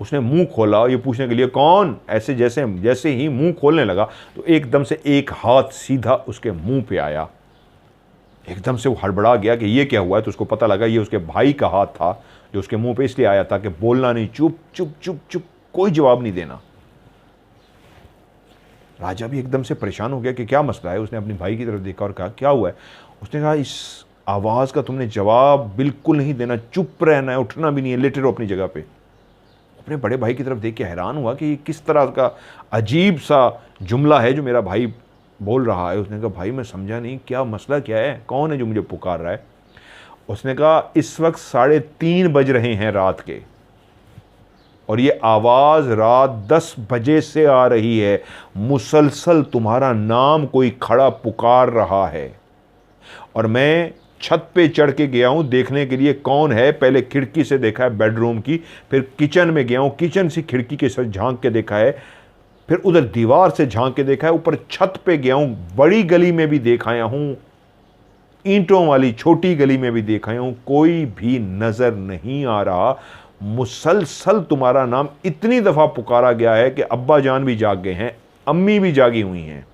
उसने मुंह खोला ये पूछने के लिए कौन, ऐसे जैसे ही मुंह खोलने लगा तो एकदम से एक हाथ सीधा उसके मुंह पे आया। एकदम से वो हड़बड़ा गया कि ये क्या हुआ है, तो उसको पता लगा ये उसके भाई का हाथ था जो उसके मुंह पे इसलिए आया था कि बोलना नहीं, चुप चुप चुप चुप, कोई जवाब नहीं देना। राजा भी एकदम से परेशान हो गया कि क्या मसला है। उसने अपने भाई की तरफ देखा और कहा क्या हुआ है। उसने कहा इस आवाज़ का तुमने जवाब बिल्कुल नहीं देना, चुप रहना है, उठना भी नहीं है, लेटे रहो अपनी जगह पे। अपने बड़े भाई की तरफ देख के हैरान हुआ कि किस तरह का अजीब सा जुमला है जो मेरा भाई बोल रहा है। उसने कहा भाई मैं समझा नहीं, क्या मसला क्या है, कौन है जो मुझे पुकार रहा है। उसने कहा इस वक्त 3:30 बज रहे हैं रात के और ये आवाज़ रात 10 बजे से आ रही है, मुसलसल तुम्हारा नाम कोई खड़ा पुकार रहा है और मैं छत पे चढ़ के गया हूं देखने के लिए कौन है। पहले खिड़की से देखा है बेडरूम की, फिर किचन में गया हूं, किचन से खिड़की के साथ झांक के देखा है, फिर उधर दीवार से झांक के देखा है, ऊपर छत पे गया हूं, बड़ी गली में भी देख आया हूं, ईंटों वाली छोटी गली में भी देख आया हूं, कोई भी नजर नहीं आ रहा। मुसलसल तुम्हारा नाम इतनी दफा पुकारा गया है कि अब्बा जान भी जाग गए हैं, अम्मी भी जागी हुई हैं,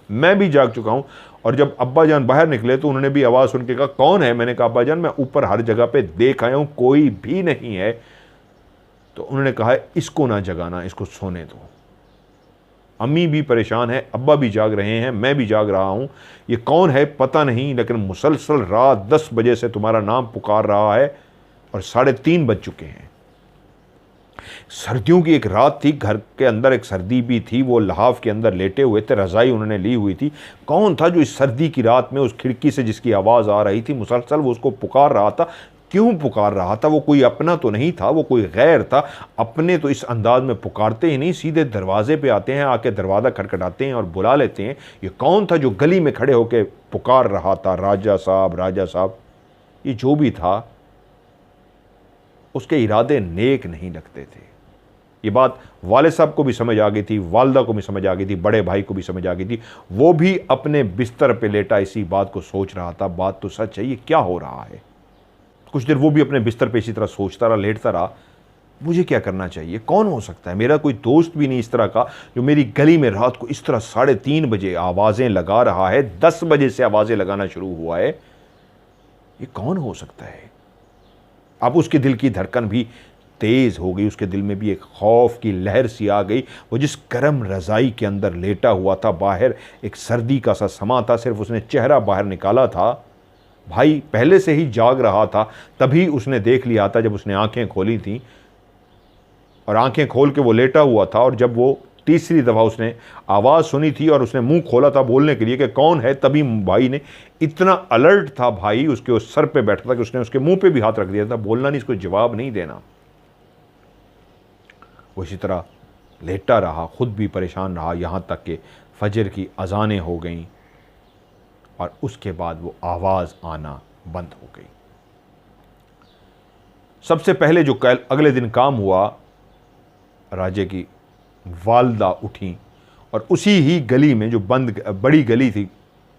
मैं भी जाग चुका हूं। और जब अब्बा जान बाहर निकले तो उन्होंने भी आवाज़ सुन के कहा कौन है। मैंने कहा अब्बा जान मैं ऊपर हर जगह पे देख आया हूं, कोई भी नहीं है। तो उन्होंने कहा इसको ना जगाना, इसको सोने दो। अम्मी भी परेशान है, अब्बा भी जाग रहे हैं, मैं भी जाग रहा हूं, ये कौन है पता नहीं, लेकिन मुसलसल रात 10 बजे से तुम्हारा नाम पुकार रहा है और 3:30 बज चुके हैं। सर्दियों की एक रात थी, घर के अंदर एक सर्दी भी थी, वो लहाफ के अंदर लेटे हुए थे, रज़ाई उन्होंने ली हुई थी। कौन था जो इस सर्दी की रात में उस खिड़की से जिसकी आवाज़ आ रही थी मुसलसल वो उसको पुकार रहा था। क्यों पुकार रहा था? वो कोई अपना तो नहीं था, वो कोई गैर था। अपने तो इस अंदाज में पुकारते ही नहीं, सीधे दरवाजे पे आते हैं, आके दरवाज़ा खटखटाते हैं और बुला लेते हैं। ये कौन था जो गली में खड़े होकर पुकार रहा था राजा साहब राजा साहब? ये जो भी था उसके इरादे नेक नहीं लगते थे। ये बात वाले साहब को भी समझ आ गई थी, वालदा को भी समझ आ गई थी, बड़े भाई को भी समझ आ गई थी। वो भी अपने बिस्तर पे लेटा इसी बात को सोच रहा था, बात तो सच है, ये क्या हो रहा है। कुछ देर वो भी अपने बिस्तर पे इसी तरह सोचता रहा, लेटता रहा, मुझे क्या करना चाहिए, कौन हो सकता है, मेरा कोई दोस्त भी नहीं इस तरह का जो मेरी गली में रात को इस तरह 3:30 बजे आवाज़ें लगा रहा है, 10 बजे से आवाज़ें लगाना शुरू हुआ है, ये कौन हो सकता है। अब उसके दिल की धड़कन भी तेज हो गई, उसके दिल में भी एक खौफ की लहर सी आ गई। वो जिस गर्म रज़ाई के अंदर लेटा हुआ था, बाहर एक सर्दी का सा समा था, सिर्फ उसने चेहरा बाहर निकाला था, भाई पहले से ही जाग रहा था, तभी उसने देख लिया था जब उसने आंखें खोली थी। और आंखें खोल के वो लेटा हुआ था और जब वो तीसरी दफ़ा उसने आवाज़ सुनी थी और उसने मुंह खोला था बोलने के लिए कि कौन है, तभी भाई ने, इतना अलर्ट था भाई, उसके उस सर पे बैठा था कि उसने उसके मुंह पे भी हाथ रख दिया था, बोलना नहीं, इसको जवाब नहीं देना। वो इसी तरह लेटा रहा, खुद भी परेशान रहा, यहाँ तक कि फजर की अजानें हो गईं और उसके बाद वो आवाज़ आना बंद हो गई। सबसे पहले जो कल अगले दिन काम हुआ, राजे की वालदा उठी और उसी ही गली में जो बड़ी गली थी,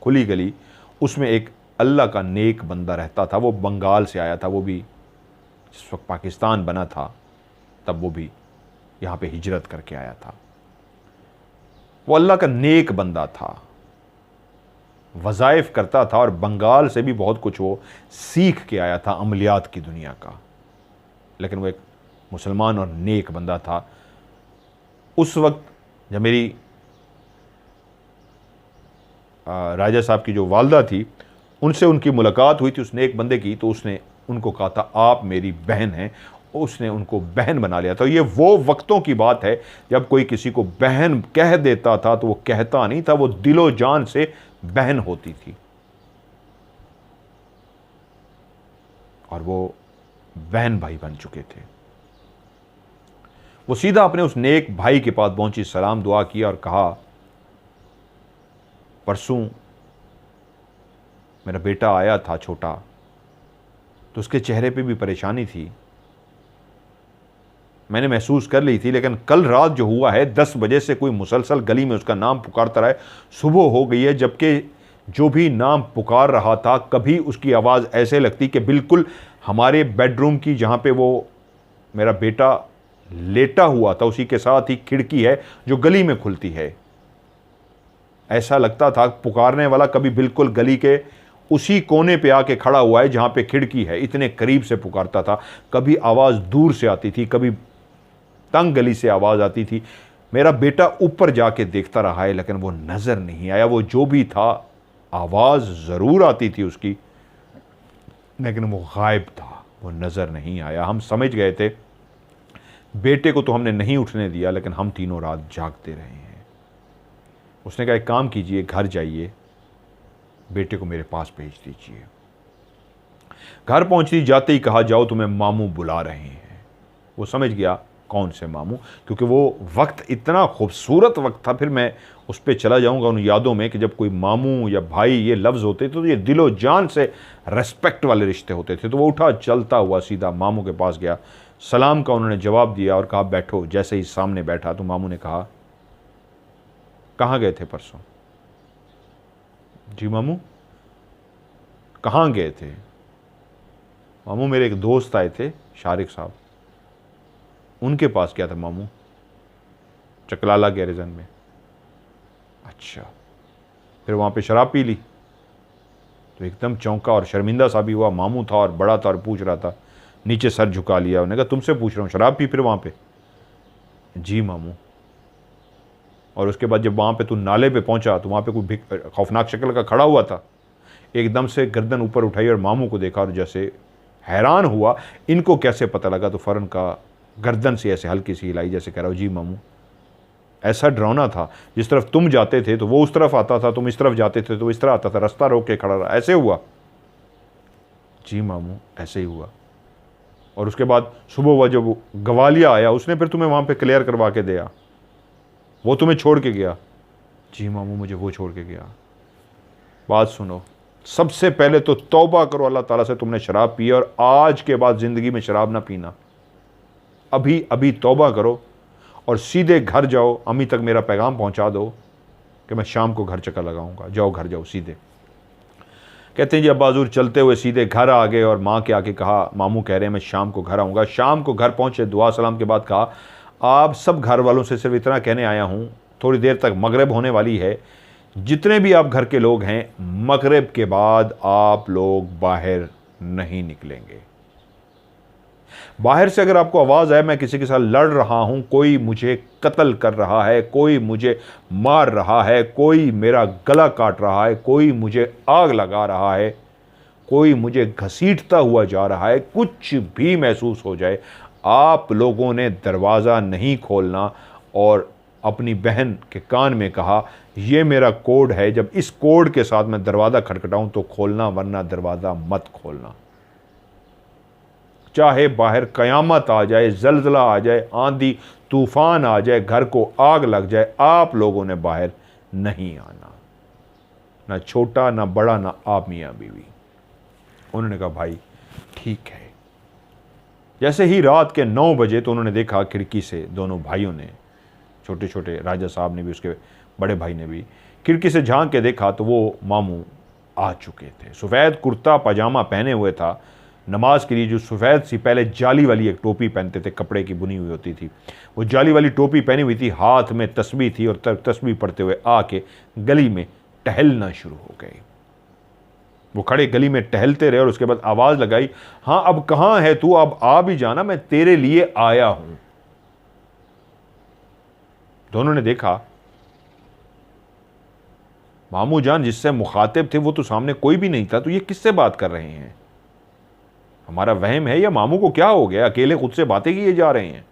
खुली गली, उसमें एक अल्लाह का नेक बंदा रहता था। वो बंगाल से आया था, वो भी जिस वक्त पाकिस्तान बना था तब वो भी यहाँ पे हिजरत करके आया था। वो अल्लाह का नेक बंदा था, वज़ाइफ करता था और बंगाल से भी बहुत कुछ वो सीख के आया था अमलियात की दुनिया का, लेकिन वो एक मुसलमान और नेक बंदा था। उस वक्त जब मेरी राजा साहब की जो वालदा थी उनसे उनकी मुलाकात हुई थी उस नेक बंदे की, तो उसने उनको कहा था आप मेरी बहन हैं, उसने उनको बहन बना लिया था। ये वो वक्तों की बात है जब कोई किसी को बहन कह देता था तो वो कहता नहीं था, वो दिलो जान से बहन होती थी। और वो बहन भाई बन चुके थे। वो सीधा अपने उस नेक भाई के पास पहुंची, सलाम दुआ किया और कहा परसों मेरा बेटा आया था छोटा, तो उसके चेहरे पे भी परेशानी थी, मैंने महसूस कर ली थी, लेकिन कल रात जो हुआ है 10 बजे से कोई मुसलसल गली में उसका नाम पुकारता रहा है, सुबह हो गई है, जबकि जो भी नाम पुकार रहा था कभी उसकी आवाज़ ऐसे लगती कि बिल्कुल हमारे बेडरूम की जहाँ पे वो मेरा बेटा लेटा हुआ था उसी के साथ ही खिड़की है जो गली में खुलती है। ऐसा लगता था पुकारने वाला कभी बिल्कुल गली के उसी कोने पे आके खड़ा हुआ है जहाँ पे खिड़की है, इतने करीब से पुकारता था। कभी आवाज़ दूर से आती थी, कभी तंग गली से आवाज़ आती थी। मेरा बेटा ऊपर जाके देखता रहा है लेकिन वो नज़र नहीं आया। वो जो भी था, आवाज़ ज़रूर आती थी उसकी, लेकिन वो गायब था, वो नज़र नहीं आया। हम समझ गए थे बेटे को तो हमने नहीं उठने दिया, लेकिन हम तीनों रात जागते रहे हैं। उसने कहा एक काम कीजिए, घर जाइए, बेटे को मेरे पास भेज दीजिए। घर पहुंचती जाते ही कहा जाओ तुम्हें मामू बुला रहे हैं। वो समझ गया कौन से मामू, क्योंकि वो वक्त इतना खूबसूरत वक्त था। फिर मैं उस पर चला जाऊंगा उन यादों में कि जब कोई मामू या भाई ये लफ्ज़ होते तो ये दिलो जान से रेस्पेक्ट वाले रिश्ते होते थे। तो वो उठा चलता हुआ सीधा मामू के पास गया, सलाम का उन्होंने जवाब दिया और कहा बैठो। जैसे ही सामने बैठा तो मामू ने कहा कहाँ गए थे परसों? जी मामू। कहाँ गए थे? मामू मेरे एक दोस्त आए थे, शारिक साहब, उनके पास गया था मामू, चकलाला गैरिजन में। अच्छा, फिर वहाँ पे शराब पी ली? तो एकदम चौंका और शर्मिंदा सा भी हुआ। मामू था और बड़ा था और पूछ रहा था, नीचे सर झुका लिया। उन्होंने कहा तुमसे पूछ रहा हूँ, शराब पी फिर वहाँ पे? जी मामू। और उसके बाद जब वहाँ पे तू नाले पे पहुँचा तो वहाँ पे कोई खौफनाक शक्ल का खड़ा हुआ था। एकदम से गर्दन ऊपर उठाई और मामू को देखा और जैसे हैरान हुआ इनको कैसे पता लगा, तो फ़ौरन का गर्दन से ऐसे हल्की सी हिलाई जैसे कह रहा हो जी मामू। ऐसा डरावना था, जिस तरफ तुम जाते थे तो वो उस तरफ आता था, तुम इस तरफ जाते थे तो इस तरह आता था, रास्ता रोक के खड़ा रहा। ऐसे हुआ? जी मामू ऐसे ही हुआ। और उसके बाद सुबह हुआ जब गवालिया आया, उसने फिर तुम्हें वहाँ पे क्लियर करवा के दिया, वो तुम्हें छोड़ के गया? जी मामू मुझे वो छोड़ के गया। बात सुनो, सबसे पहले तो तौबा करो अल्लाह ताला से, तुमने शराब पी और आज के बाद ज़िंदगी में शराब ना पीना। अभी अभी तौबा करो और सीधे घर जाओ। अम्मी तक मेरा पैगाम पहुंचा दो कि मैं शाम को घर चक्कर लगाऊंगा। जाओ घर जाओ सीधे। कहते हैं जी अब्बा हजूर चलते हुए सीधे घर आ गए और माँ के आके कहा मामू कह रहे हैं मैं शाम को घर आऊँगा। शाम को घर पहुँचे, दुआ सलाम के बाद कहा आप सब घर वालों से सिर्फ इतना कहने आया हूँ, थोड़ी देर तक मगरिब होने वाली है, जितने भी आप घर के लोग हैं मगरिब के बाद आप लोग बाहर नहीं निकलेंगे। बाहर से अगर आपको आवाज़ आए मैं किसी के साथ लड़ रहा हूँ, कोई मुझे कत्ल कर रहा है, कोई मुझे मार रहा है, कोई मेरा गला काट रहा है, कोई मुझे आग लगा रहा है, कोई मुझे घसीटता हुआ जा रहा है, कुछ भी महसूस हो जाए, आप लोगों ने दरवाज़ा नहीं खोलना। और अपनी बहन के कान में कहा यह मेरा कोड है, जब इस कोड के साथ मैं दरवाज़ा खटखटाऊँ तो खोलना, वरना दरवाज़ा मत खोलना। चाहे बाहर कयामत आ जाए, जलजला आ जाए, आंधी तूफान आ जाए, घर को आग लग जाए, आप लोगों ने बाहर नहीं आना। ना छोटा ना बड़ा, ना आप मियाँ बीवी। उन्होंने कहा भाई ठीक है। जैसे ही रात के 9 बजे तो उन्होंने देखा खिड़की से, दोनों भाइयों ने, छोटे छोटे, राजा साहब ने भी, उसके बड़े भाई ने भी खिड़की से झांक के देखा तो वो मामू आ चुके थे। सफ़ेद कुर्ता पजामा पहने हुए था। नमाज के लिए जो सफ़ेद सी पहले जाली वाली एक टोपी पहनते थे, कपड़े की बुनी हुई होती थी, वो जाली वाली टोपी पहनी हुई थी, हाथ में तस्बीह थी और तस्बीह पढ़ते हुए आके गली में टहलना शुरू हो गए। वो खड़े गली में टहलते रहे और उसके बाद आवाज़ लगाई, हाँ अब कहाँ है तू, अब आ भी जाना, मैं तेरे लिए आया हूं। दोनों ने देखा मामू जान जिससे मुखातिब थे वो तो सामने कोई भी नहीं था, तो ये किससे बात कर रहे हैं? हमारा वहम है या मामू को क्या हो गया, अकेले खुद से बातें किए जा रहे हैं?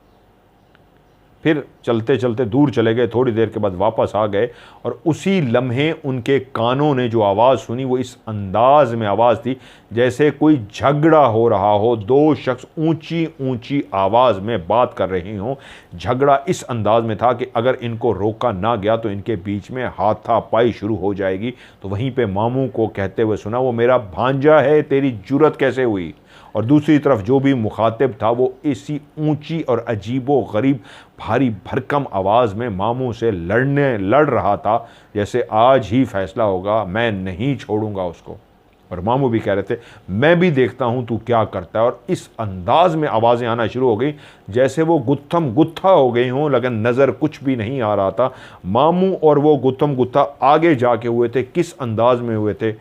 फिर चलते चलते दूर चले गए। थोड़ी देर के बाद वापस आ गए और उसी लम्हे उनके कानों ने जो आवाज़ सुनी वो इस अंदाज में आवाज़ थी जैसे कोई झगड़ा हो रहा हो, दो शख्स ऊंची ऊंची आवाज़ में बात कर रहे हों। झगड़ा इस अंदाज में था कि अगर इनको रोका ना गया तो इनके बीच में हाथापाई शुरू हो जाएगी। तो वहीं पे मामू को कहते हुए सुना, वो मेरा भांजा है, तेरी जुर्रत कैसे हुई? और दूसरी तरफ जो भी मुखातिब था वो इसी ऊंची और अजीबो गरीब भारी भरकम आवाज़ में मामू से लड़ रहा था जैसे आज ही फैसला होगा, मैं नहीं छोड़ूंगा उसको। और मामू भी कह रहे थे मैं भी देखता हूं तू क्या करता है। और इस अंदाज में आवाज़ें आना शुरू हो गई जैसे वो गुत्थम गुत्था हो गई हों, लेकिन नज़र कुछ भी नहीं आ रहा था। मामू और वो गुत्थम गुत्था आगे जाके हुए थे। किस अंदाज में हुए थे?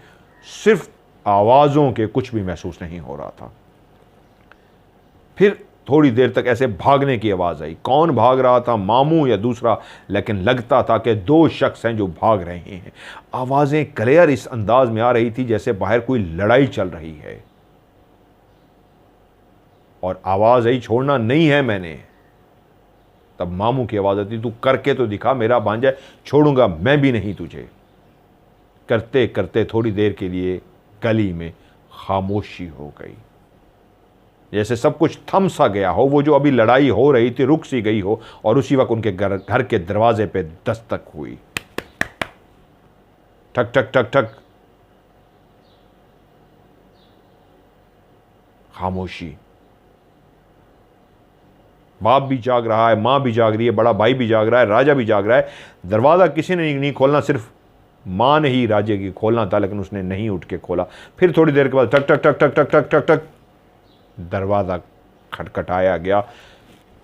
सिर्फ आवाज़ों के कुछ भी महसूस नहीं हो रहा था। फिर थोड़ी देर तक ऐसे भागने की आवाज़ आई। कौन भाग रहा था, मामू या दूसरा? लेकिन लगता था कि दो शख्स हैं जो भाग रहे हैं। आवाज़ें क्लियर इस अंदाज में आ रही थी जैसे बाहर कोई लड़ाई चल रही है। और आवाज़ आई छोड़ना नहीं है मैंने, तब मामू की आवाज़ आती, तू करके तो दिखा मेरा भांजा, छोड़ूंगा मैं भी नहीं तुझे। करते करते थोड़ी देर के लिए गली में खामोशी हो गई, जैसे सब कुछ थम सा गया हो। वो जो अभी लड़ाई हो रही थी रुक सी गई हो, और उसी वक्त उनके घर के दरवाजे पे दस्तक हुई। ठक ठक ठक ठक, खामोशी। बाप भी जाग रहा है, मां भी जाग रही है, बड़ा भाई भी जाग रहा है, राजा भी जाग रहा है। दरवाजा किसी ने नहीं खोलना, सिर्फ मां ने ही राजे की खोलना था, लेकिन उसने नहीं उठ के खोला। फिर थोड़ी देर के बाद टक टक टक टक टक टक टक टक दरवाजा खटखटाया गया।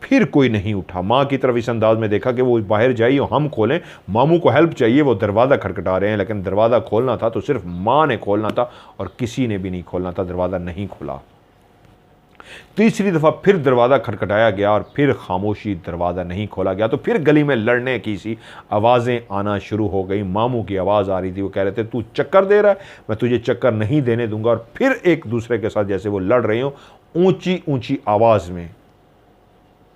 फिर कोई नहीं उठा। मां की तरफ इस अंदाज में देखा कि वो बाहर जाइए, हम खोलें, मामू को हेल्प चाहिए, वो दरवाज़ा खटखटा रहे हैं। लेकिन दरवाज़ा खोलना था तो सिर्फ मां ने खोलना था, और किसी ने भी नहीं खोलना था। दरवाज़ा नहीं खुला। तीसरी दफ़ा फिर दरवाज़ा खटखटाया गया, और फिर खामोशी, दरवाज़ा नहीं खोला गया। तो फिर गली में लड़ने की सी आवाज़ें आना शुरू हो गई। मामू की आवाज़ आ रही थी, वो कह रहे थे तू चक्कर दे रहा है, मैं तुझे चक्कर नहीं देने दूंगा। और फिर एक दूसरे के साथ जैसे वो लड़ रहे हो, ऊंची ऊंची आवाज़ में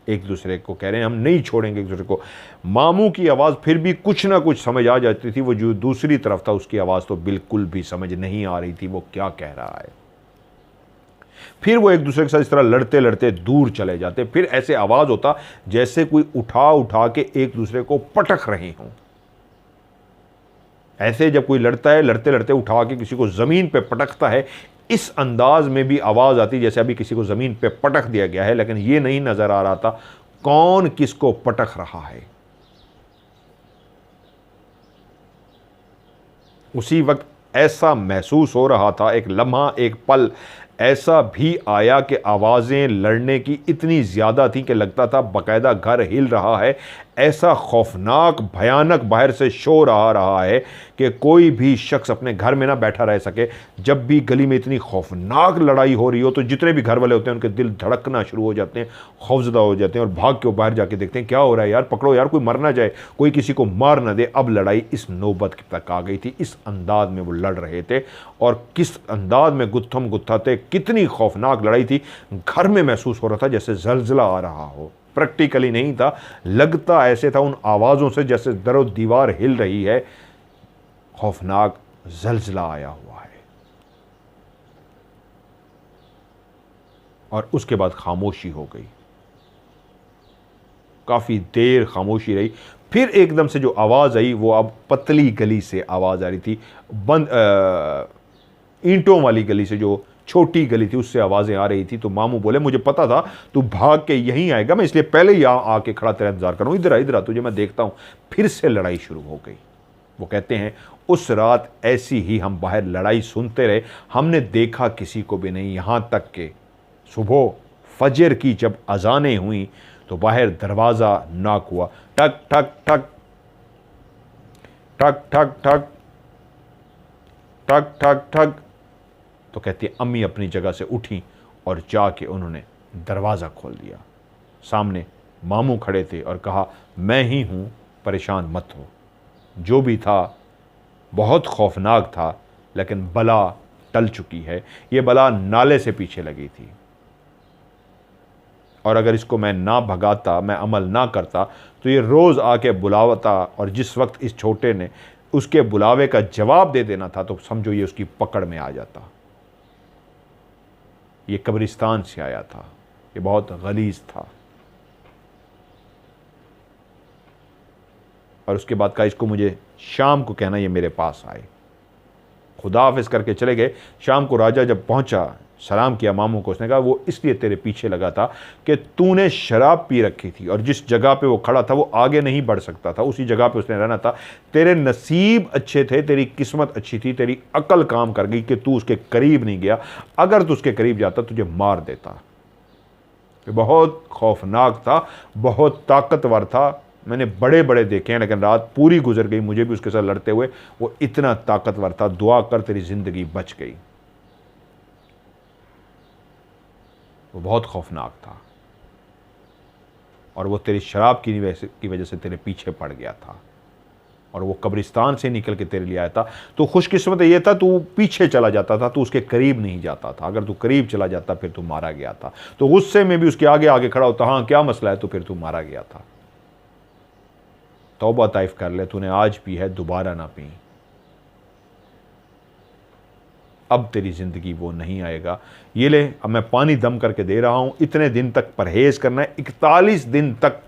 एक दूसरे को कह रहे हैं हम नहीं छोड़ेंगे एक दूसरे को। मामू की आवाज़ फिर भी कुछ ना कुछ समझ आ जाती थी, वो जो दूसरी तरफ था उसकी आवाज़ तो बिल्कुल भी समझ नहीं आ रही थी वो क्या कह रहा है। फिर वो एक दूसरे के साथ इस तरह लड़ते लड़ते दूर चले जाते। फिर ऐसे आवाज़ होता जैसे कोई उठा उठा के एक दूसरे को पटक रहे हों। ऐसे जब कोई लड़ता है, लड़ते लड़ते उठा के किसी को ज़मीन पे पटकता है, इस अंदाज में भी आवाज़ आती जैसे अभी किसी को ज़मीन पे पटक दिया गया है। लेकिन ये नहीं नज़र आ रहा था कौन किसको पटक रहा है। उसी वक्त ऐसा महसूस हो रहा था, एक लम्हा, एक पल ऐसा भी आया कि आवाज़ें लड़ने की इतनी ज़्यादा थी कि लगता था बाकायदा घर हिल रहा है। ऐसा खौफनाक, भयानक बाहर से शोर आ रहा है कि कोई भी शख्स अपने घर में ना बैठा रह सके। जब भी गली में इतनी खौफनाक लड़ाई हो रही हो तो जितने भी घर वाले होते हैं उनके दिल धड़कना शुरू हो जाते हैं, खौफजदा हो जाते हैं, और भाग के बाहर जाके देखते हैं क्या हो रहा है यार, पकड़ो यार, कोई मर ना जाए, कोई किसी को मार ना दे। अब लड़ाई इस नौबत तक आ गई थी। इस अंदाज में वो लड़ रहे थे, और किस अंदाज में गुत्थम गुत्था थे, कितनी खौफनाक लड़ाई थी। घर में महसूस हो रहा था जैसे जलजिला आ रहा हो। प्रैक्टिकली नहीं था, लगता ऐसे था उन आवाज़ों से जैसे दरो दीवार हिल रही है, खौफनाक जलजिला आया हुआ है। और उसके बाद खामोशी हो गई। काफ़ी देर खामोशी रही। फिर एकदम से जो आवाज़ आई वो अब पतली गली से आवाज़ आ रही थी, बंद ईंटों वाली गली से, जो छोटी गली थी उससे आवाज़ें आ रही थी। तो मामू बोले मुझे पता था तू भाग के यहीं आएगा, मैं इसलिए पहले ही आके खड़ा तेरा इंतजार कर रहा हूँ, इधर आ तुझे मैं देखता हूँ। फिर से लड़ाई शुरू हो गई। वो कहते हैं उस रात ऐसी ही हम बाहर लड़ाई सुनते रहे, हमने देखा किसी को भी नहीं, यहाँ तक के सुबह फजर की जब अजानें हुई तो बाहर दरवाज़ा नॉक हुआ। ठक ठक ठक ठक ठक ठक ठक ठक ठक। तो कहती है अम्मी अपनी जगह से उठी और जाके उन्होंने दरवाज़ा खोल दिया। सामने मामू खड़े थे और कहा मैं ही हूँ, परेशान मत हो। जो भी था बहुत खौफनाक था, लेकिन बला टल चुकी है। ये बला नाले से पीछे लगी थी, और अगर इसको मैं ना भगाता, मैं अमल ना करता, तो ये रोज़ आके बुलावता, और जिस वक्त इस छोटे ने उसके बुलावे का जवाब दे देना था तो समझो ये उसकी पकड़ में आ जाता। ये कब्रिस्तान से आया था, ये बहुत गलीज़ था। और उसके बाद कहा इसको मुझे शाम को कहना ये मेरे पास आए। खुदा हाफिज़ करके चले गए। शाम को राजा जब पहुंचा, सलाम किया मामू को, उसने कहा वो इसलिए तेरे पीछे लगा था कि तूने शराब पी रखी थी, और जिस जगह पे वो खड़ा था वो आगे नहीं बढ़ सकता था, उसी जगह पे उसने रहना था। तेरे नसीब अच्छे थे, तेरी किस्मत अच्छी थी, तेरी अकल काम कर गई कि तू उसके करीब नहीं गया। अगर तू उसके करीब जाता तुझे मार देता। बहुत खौफनाक था, बहुत ताकतवर था। मैंने बड़े बड़े देखे हैं, लेकिन रात पूरी गुजर गई मुझे भी उसके साथ लड़ते हुए। वो इतना ताकतवर था, दुआ कर तेरी ज़िंदगी बच गई। वो बहुत खौफनाक था, और वो तेरी शराब की वजह से तेरे पीछे पड़ गया था, और वो कब्रिस्तान से निकल के तेरे लिए आया था। तो खुशकिस्मत ये था तू पीछे चला जाता था, तू उसके करीब नहीं जाता था। अगर तू करीब चला जाता फिर तू मारा गया था। तो गुस्से में भी उसके आगे आगे खड़ा होता, हाँ क्या मसला है, तो फिर तू मारा गया था। तौबा ताइफ कर ले, तूने आज पी है दोबारा ना पी, अब तेरी ज़िंदगी वो नहीं आएगा। ये ले, अब मैं पानी दम करके दे रहा हूं, इतने दिन तक परहेज़ करना है, 41 दिन तक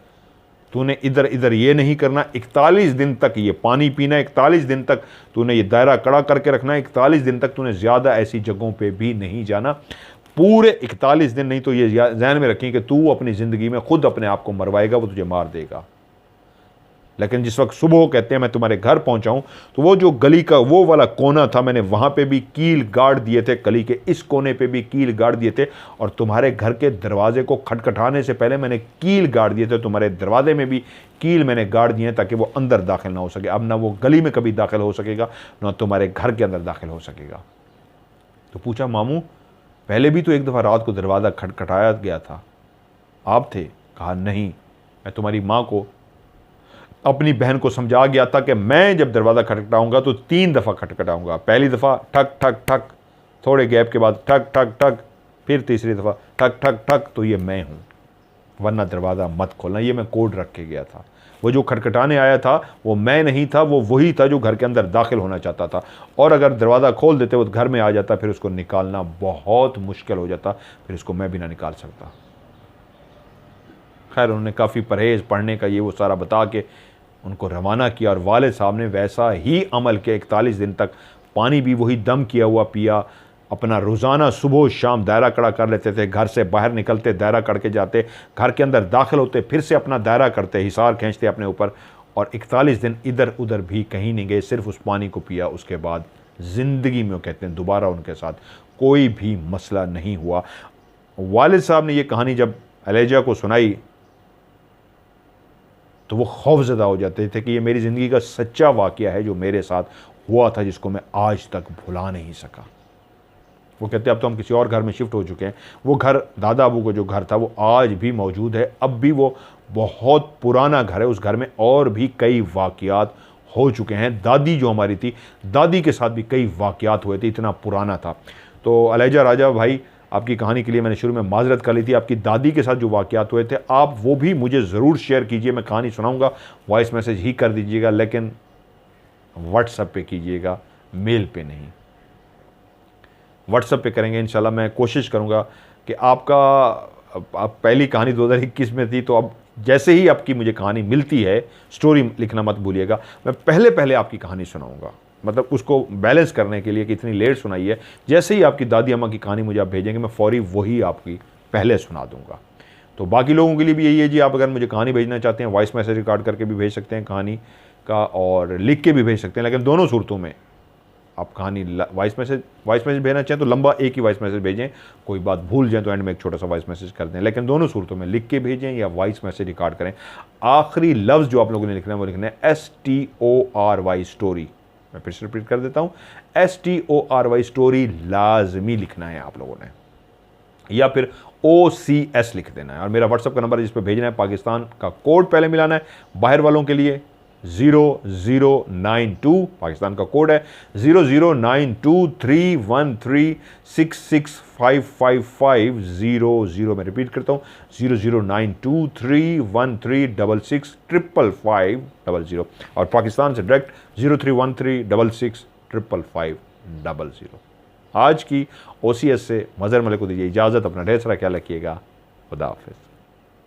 तूने इधर इधर ये नहीं करना, 41 दिन तक ये पानी पीना है, 41 दिन तक तूने ये दायरा कड़ा करके रखना है, 41 दिन तक तूने ज़्यादा ऐसी जगहों पे भी नहीं जाना, पूरे 41 दिन। नहीं तो ये ध्यान में रखें कि तू अपनी ज़िंदगी में खुद अपने आप को मरवाएगा, वो तुझे मार देगा। लेकिन जिस वक्त सुबह कहते हैं मैं तुम्हारे घर पहुंचाऊं, तो वो जो गली का वो वाला कोना था, मैंने वहां पे भी कील गाड़ दिए थे, गली के इस कोने पे भी कील गाड़ दिए थे, और तुम्हारे घर के दरवाजे को खटखटाने से पहले मैंने कील गाड़ दिए थे, तुम्हारे दरवाजे में भी कील मैंने गाड़ दिए ताकि वो अंदर दाखिल ना हो सके। अब ना वो गली में कभी दाखिल हो सकेगा, ना तुम्हारे घर के अंदर दाखिल हो सकेगा। तो पूछा, मामू पहले भी तो एक दफ़ा रात को दरवाज़ा खटखटाया गया था, आप थे? कहा नहीं, मैं तुम्हारी माँ को, अपनी बहन को समझा गया था कि मैं जब दरवाज़ा खटखटाऊंगा तो 3 दफ़ा खटखटाऊंगा। पहली दफ़ा ठक ठक ठक, थोड़े गैप के बाद ठक ठक ठक, फिर तीसरी दफ़ा ठक ठक ठक, तो ये मैं हूँ, वरना दरवाज़ा मत खोलना। ये मैं कोड रख के गया था। वो जो खटखटाने आया था वो मैं नहीं था, वो वही था जो घर के अंदर दाखिल होना चाहता था, और अगर दरवाज़ा खोल देते वो घर में आ जाता, फिर उसको निकालना बहुत मुश्किल हो जाता, फिर उसको मैं भी ना निकाल सकता। खैर, उन्होंने काफ़ी परहेज़ पढ़ने का ये वो सारा बता के उनको रवाना किया, और वालिद साहब ने वैसा ही अमल के 41 दिन तक पानी भी वही दम किया हुआ पिया, अपना रोज़ाना सुबह शाम दायरा कड़ा कर लेते थे, घर से बाहर निकलते दायरा कड़ के जाते, घर के अंदर दाखिल होते फिर से अपना दायरा करते, हिसार खींचते अपने ऊपर, और 41 दिन इधर उधर भी कहीं नहीं गए, सिर्फ उस पानी को पिया। उसके बाद ज़िंदगी में, वो कहते हैं, दोबारा उनके साथ कोई भी मसला नहीं हुआ। वालिद साहब ने ये कहानी जब अलेजा को सुनाई तो वो खौफज़दा हो जाते थे कि ये मेरी ज़िंदगी का सच्चा वाक़या है जो मेरे साथ हुआ था, जिसको मैं आज तक भुला नहीं सका। वो कहते अब तो हम किसी और घर में शिफ्ट हो चुके हैं। वो घर, दादा अबू को जो घर था, वो आज भी मौजूद है, अब भी वो बहुत पुराना घर है। उस घर में और भी कई वाक़यात हो चुके हैं। दादी जो हमारी थी, दादी के साथ भी कई वाक़यात हुए थे, इतना पुराना था। तो अलेजा राजा भाई, आपकी कहानी के लिए मैंने शुरू में माजरत कर ली थी। आपकी दादी के साथ जो वाक़यात हुए थे, आप वो भी मुझे ज़रूर शेयर कीजिए। मैं कहानी सुनाऊंगा, वॉइस मैसेज ही कर दीजिएगा, लेकिन व्हाट्सएप पे कीजिएगा, मेल पे नहीं। व्हाट्सएप पे करेंगे इंशाल्लाह। मैं कोशिश करूंगा कि आपका, आप पहली कहानी 2021 में थी, तो अब जैसे ही आपकी मुझे कहानी मिलती है, स्टोरी लिखना मत भूलिएगा, मैं पहले पहले आपकी कहानी सुनाऊंगा, मतलब उसको बैलेंस करने के लिए कि इतनी लेट सुनाई है। जैसे ही आपकी दादी अम्मा की कहानी मुझे आप भेजेंगे, मैं फौरी वही आपकी पहले सुना दूंगा। तो बाकी लोगों के लिए भी यही है जी, आप अगर मुझे कहानी भेजना चाहते हैं, वॉइस मैसेज रिकॉर्ड करके भी भेज सकते हैं कहानी का, और लिख के भी भेज सकते हैं। लेकिन दोनों सूरतों में आप कहानी वॉइस मैसेज भेजना चाहें तो लंबा एक ही वॉइस मैसेज भेजें, कोई बात भूल जाए तो एंड में एक छोटा सा वॉइस मैसेज कर दें। लेकिन दोनों सूरतों में लिख के भेजें या वॉइस मैसेज रिकॉर्ड करें। आखिरी लफ्ज़ जो आप लोगों ने लिखना है वो लिखना है STORY स्टोरी। मैं फिर से रिपीट कर देता हूँ, STORY स्टोरी लाजमी लिखना है आप लोगों ने, या फिर OCS लिख देना है। और मेरा व्हाट्सएप का नंबर जिस पर भेजना है, पाकिस्तान का कोड पहले मिलाना है, बाहर वालों के लिए 0092, पाकिस्तान का कोड है 00923136655500। मैं रिपीट करता हूँ, 00923136655500, और पाकिस्तान से डायरेक्ट 0313665500। आज की OCS से मज़हर मलिक को दीजिए इजाज़त। अपना ढेर सारा ख्याल रखिएगा। खुदा हाफिज़।